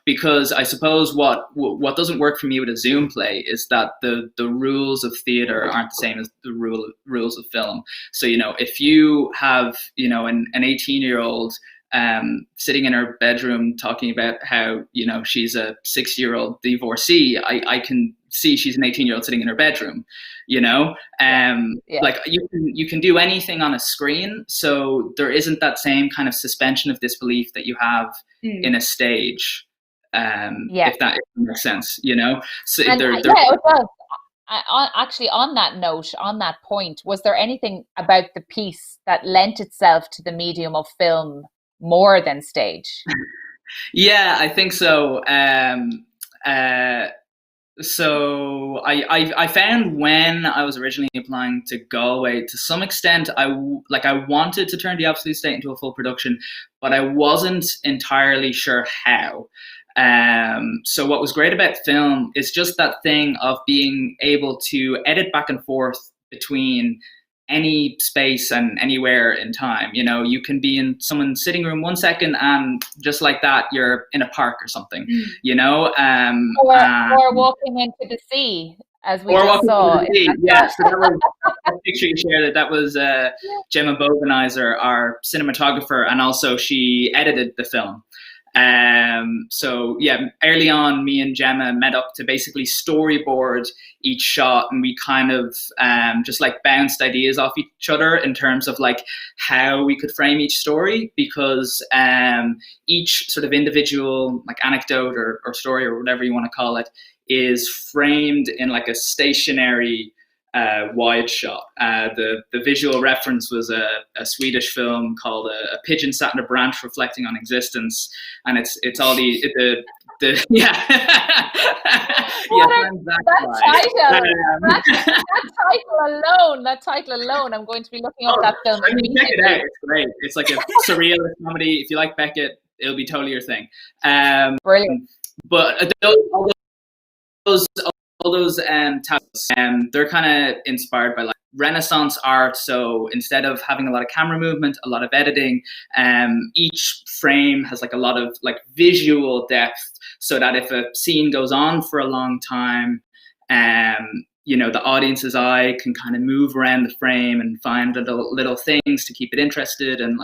because I suppose what doesn't work for me with a Zoom play is that the rules of theater aren't the same as the rules of film. So, if you have, an 18-year-old sitting in her bedroom talking about how she's a 6-year-old divorcee, I can see she's an 18-year-old sitting in her bedroom. Like you can do anything on a screen, so there isn't that same kind of suspension of disbelief that you have in a stage. If that makes sense, So it does. Actually, on that note, on that point, was there anything about the piece that lent itself to the medium of film more than stage? Yeah, I think so. So I found when I was originally applying to Galway, to some extent, I wanted to turn the Absolute State into a full production, but I wasn't entirely sure how. So what was great about film is just that thing of being able to edit back and forth between any space and anywhere in time. You can be in someone's sitting room 1 second and just like that you're in a park or something, or walking into the sea, as we just saw. So that was the picture you shared. That was Gemma Bovenizer, our cinematographer, and also she edited the film. So early on, me and Gemma met up to basically storyboard each shot, and we kind of just like bounced ideas off each other in terms of like how we could frame each story, because each sort of individual like anecdote or story or whatever you want to call it is framed in like a stationary wide shot. The visual reference was a Swedish film called A Pigeon Sat in a Branch Reflecting on Existence, and it's all the that title alone, I'm going to be looking up that film. Check it out. It's great. It's like a surrealist comedy. If you like Beckett, it'll be totally your thing. Brilliant. But all those titles, they're kind of inspired by like Renaissance art. So instead of having a lot of camera movement, a lot of editing, each frame has like a lot of like visual depth, so that if a scene goes on for a long time, the audience's eye can kind of move around the frame and find little things to keep it interested and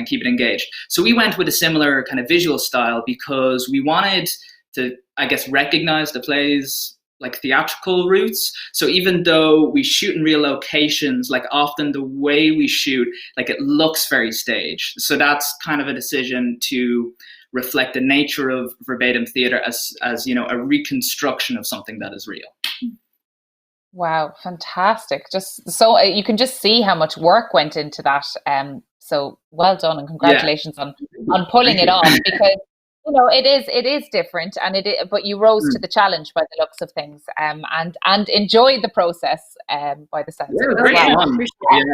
keep it engaged. So we went with a similar kind of visual style because we wanted to, I guess, recognize the plays like theatrical roots. So even though we shoot in real locations, like often the way we shoot, like it looks very staged. So that's kind of a decision to reflect the nature of verbatim theater as you know, a reconstruction of something that is real. Wow, fantastic. Just so you can just see how much work went into that. So well done, and congratulations on pulling it off, because you know it is different, and but you rose to the challenge by the looks of things, and enjoyed the process by the sounds of it as well.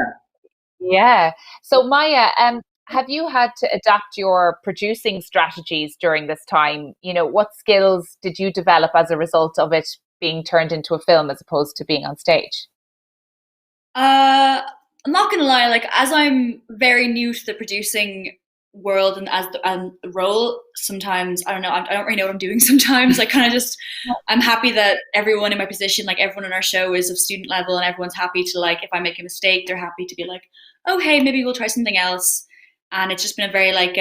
Yeah. So Maya, have you had to adapt your producing strategies during this time? You know, what skills did you develop as a result of it being turned into a film as opposed to being on stage? I'm not gonna lie, like, as I'm very new to the producing world and as the role, sometimes I don't really know what I'm doing sometimes. Like, kind of just, I'm happy that everyone in my position, like everyone in our show, is of student level, and everyone's happy to, like, if I make a mistake, they're happy to be like, oh hey, maybe we'll try something else. And it's just been a very like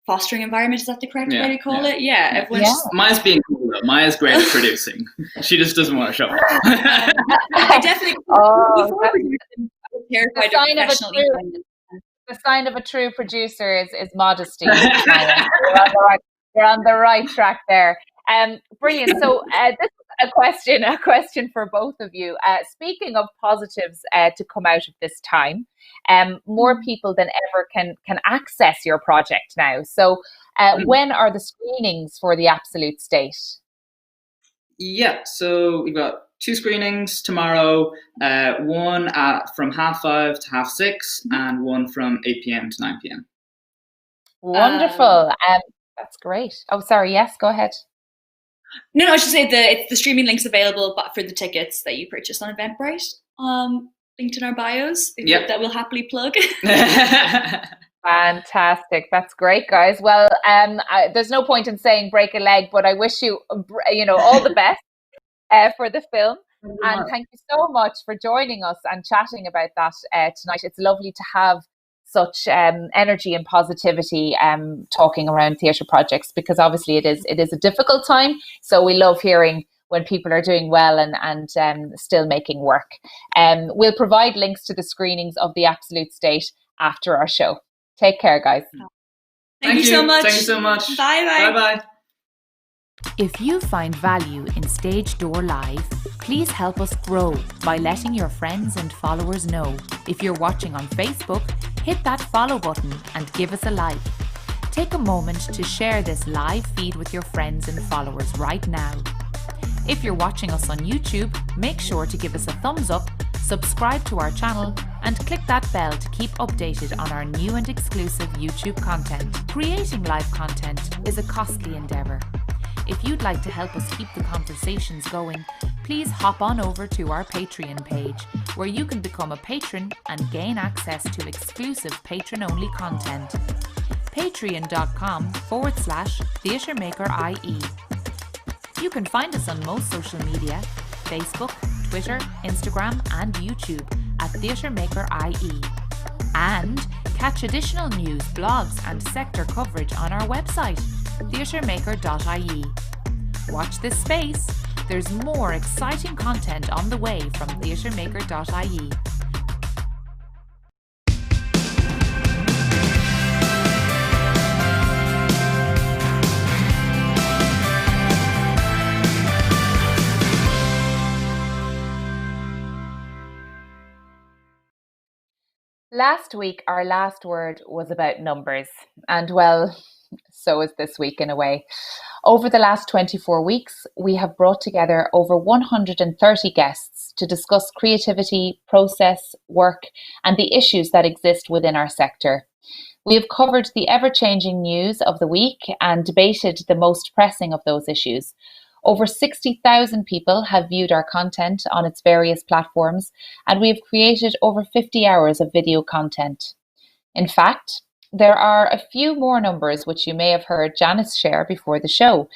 fostering environment. Is that the correct way to call it? Yeah, everyone's just... Maya's being cool though. Maya's great at producing. She just doesn't want to show up. I definitely terrified of professional. The sign of a true producer is modesty. You're on the right track there. Brilliant. So this is a question for both of you. Speaking of positives to come out of this time, more people than ever can access your project now. So when are the screenings for The Absolute State? Yeah, so we've got 2 screenings tomorrow, one from 5:30 to 6:30, and one from 8 p.m. to 9 p.m. Wonderful. That's great. Oh, sorry. Yes, go ahead. No, I should say the streaming link's available for the tickets that you purchase on Eventbrite. Linked in our bios. That we'll happily plug. Fantastic. That's great, guys. Well, there's no point in saying break a leg, but I wish you, all the best for the film. And thank you so much for joining us and chatting about that tonight. It's lovely to have such energy and positivity talking around theatre projects, because obviously it is a difficult time. So we love hearing when people are doing well and still making work. We'll provide links to the screenings of The Absolute State after our show. Take care, guys. Thank you so much. Thank you so much. Bye. Bye. If you find value in Stage Door Live, please help us grow by letting your friends and followers know. If you're watching on Facebook, hit that follow button and give us a like. Take a moment to share this live feed with your friends and followers right now. If you're watching us on YouTube, make sure to give us a thumbs up, subscribe to our channel, and click that bell to keep updated on our new and exclusive YouTube content. Creating live content is a costly endeavour. If you'd like to help us keep the conversations going, please hop on over to our Patreon page, where you can become a patron and gain access to exclusive patron-only content. patreon.com/TheatreMakerIE. You can find us on most social media, Facebook, Twitter, Instagram and YouTube at TheatreMakerIE. And catch additional news, blogs and sector coverage on our website, theatremaker.ie. Watch this space. There's more exciting content on the way from theatremaker.ie. Last week, our last word was about numbers, and well, so is this week in a way. Over the last 24 weeks, we have brought together over 130 guests to discuss creativity, process, work, and the issues that exist within our sector. We have covered the ever-changing news of the week and debated the most pressing of those issues. Over 60,000 people have viewed our content on its various platforms, and we have created over 50 hours of video content. In fact, there are a few more numbers which you may have heard Janice share before the show.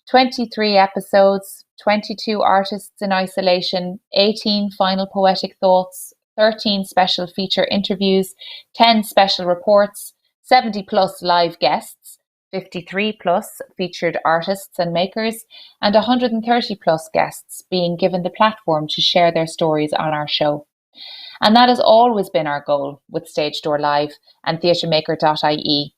23 episodes, 22 artists in isolation, 18 final poetic thoughts, 13 special feature interviews, 10 special reports, 70 plus live guests, 53 plus featured artists and makers, and 130 plus guests being given the platform to share their stories on our show. And that has always been our goal with Stage Door Live and theatremaker.ie.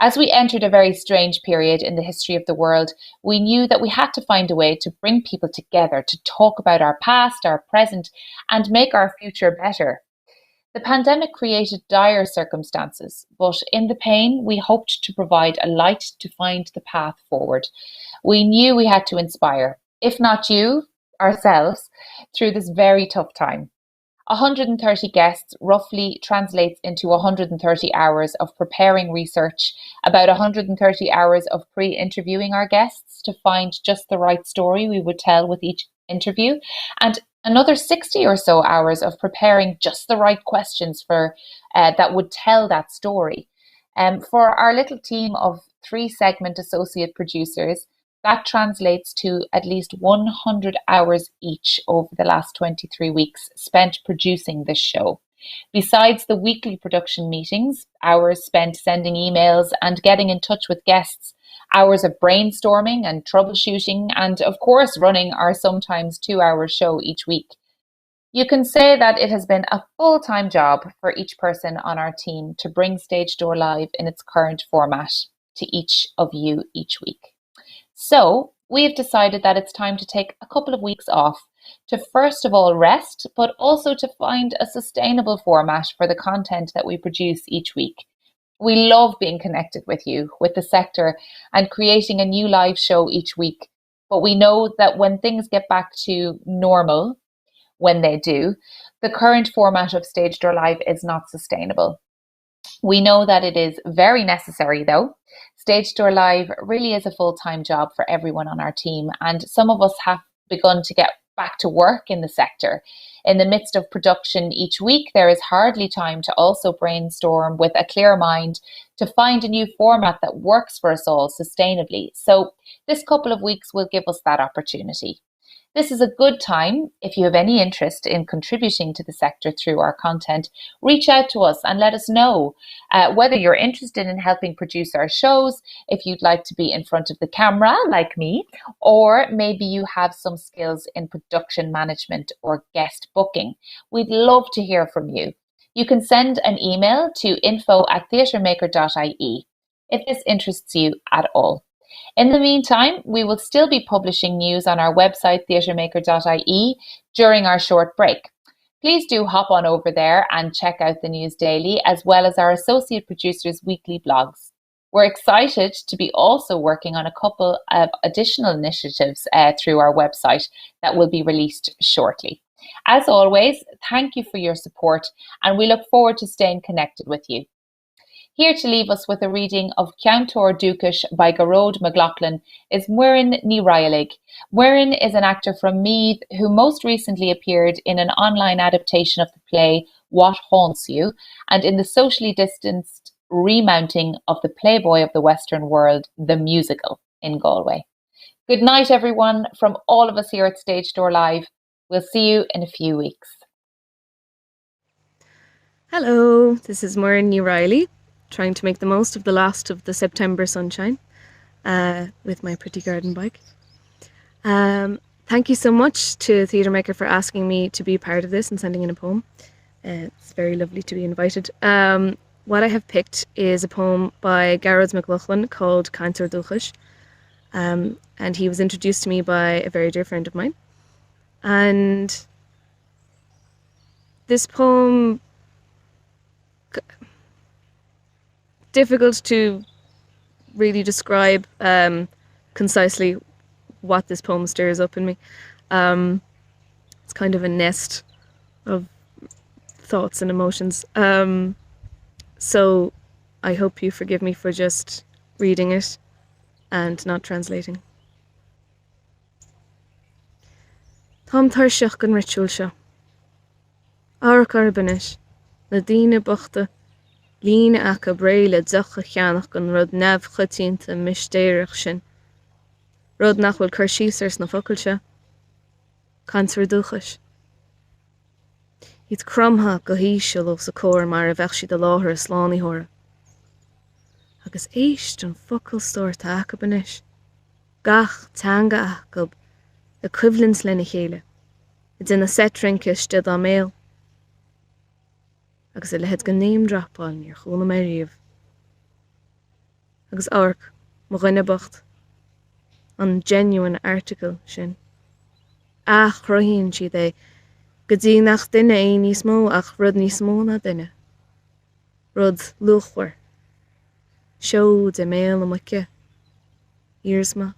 As we entered a very strange period in the history of the world, we knew that we had to find a way to bring people together to talk about our past, our present, and make our future better. The pandemic created dire circumstances, but in the pain, we hoped to provide a light to find the path forward. We knew we had to inspire, if not you, ourselves, through this very tough time. 130 guests roughly translates into 130 hours of preparing research, about 130 hours of pre-interviewing our guests to find just the right story we would tell with each interview, and another 60 or so hours of preparing just the right questions for that would tell that story. For our little team of 3 segment associate producers, that translates to at least 100 hours each over the last 23 weeks spent producing this show. Besides the weekly production meetings, hours spent sending emails and getting in touch with guests, hours of brainstorming and troubleshooting, and of course running our sometimes 2-hour show each week. You can say that it has been a full-time job for each person on our team to bring Stage Door Live in its current format to each of you each week. So we have decided that it's time to take a couple of weeks off to first of all rest, but also to find a sustainable format for the content that we produce each week. We love being connected with you, with the sector, and creating a new live show each week. But we know that when things get back to normal, when they do, the current format of Stage Door Live is not sustainable. We know that it is very necessary though. Stage Door Live really is a full-time job for everyone on our team, and some of us have begun to get back to work in the sector. In the midst of production each week, there is hardly time to also brainstorm with a clear mind to find a new format that works for us all sustainably. So this couple of weeks will give us that opportunity. This is a good time. If you have any interest in contributing to the sector through our content, reach out to us and let us know whether you're interested in helping produce our shows, if you'd like to be in front of the camera like me, or maybe you have some skills in production management or guest booking. We'd love to hear from you. You can send an email to info@theatremaker.ie if this interests you at all. In the meantime, we will still be publishing news on our website, theatremaker.ie, during our short break. Please do hop on over there and check out the news daily, as well as our associate producers' weekly blogs. We're excited to be also working on a couple of additional initiatives through our website that will be released shortly. As always, thank you for your support, and we look forward to staying connected with you. Here to leave us with a reading of Ceantóir Dúchais by Gearóid McLaughlin is Muireann Ni Raghallaigh. Muireann is an actor from Meath who most recently appeared in an online adaptation of the play What Haunts You and in the socially distanced remounting of the Playboy of the Western World, the musical, in Galway. Good night, everyone, from all of us here at Stage Door Live. We'll see you in a few weeks. Hello, this is Muireann Ni Raghallaigh, trying to make the most of the last of the September sunshine with my pretty garden bike. Thank you so much to Theatre Maker for asking me to be part of this and sending in a poem. It's very lovely to be invited. What I have picked is a poem by Gearóid McLaughlin called Ceantóir Dúchais, and he was introduced to me by a very dear friend of mine. And this poem, difficult to really describe concisely what this poem stirs up in me. It's kind of a nest of thoughts and emotions. So I hope you forgive me for just reading it and not translating. Tám tarseach gan ritual seo. Arach arbanis, na dina bochta, lína aca breile dzocha cheannach gan rud nef chutínta mistéireach sin. Rud nachhfuil chuirsísars na focail seo. Ceantóir Dúchais. Iad cromha go híisiúil ó sa cóir mar a bheith si de láthair a slánaí thóra. A agus éist an focail stóir take banis. Gach tanga acab, equivalence lena chéile. It's in a setrinke stid á mail. Agus le het go name drop on níor chuna mé riamh. Agus orc, mo rinne bocht. An genuine article sin. Ach roihin si é, go dtí nach duine é níos mó ach rud níos mó na duine. Rud luchhar. Show de mail am muice. Írsma.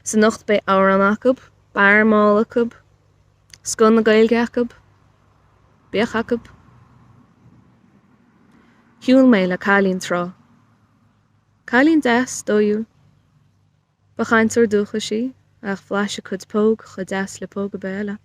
Sa nocht bei áran acab, bar mála acab, scon na gailge acab, beach acab. Hiúil mé le cálín trá. Cálín des dóiúil. Bachántar dúcha sí, ach flaise chud póg chu des le póg a béla.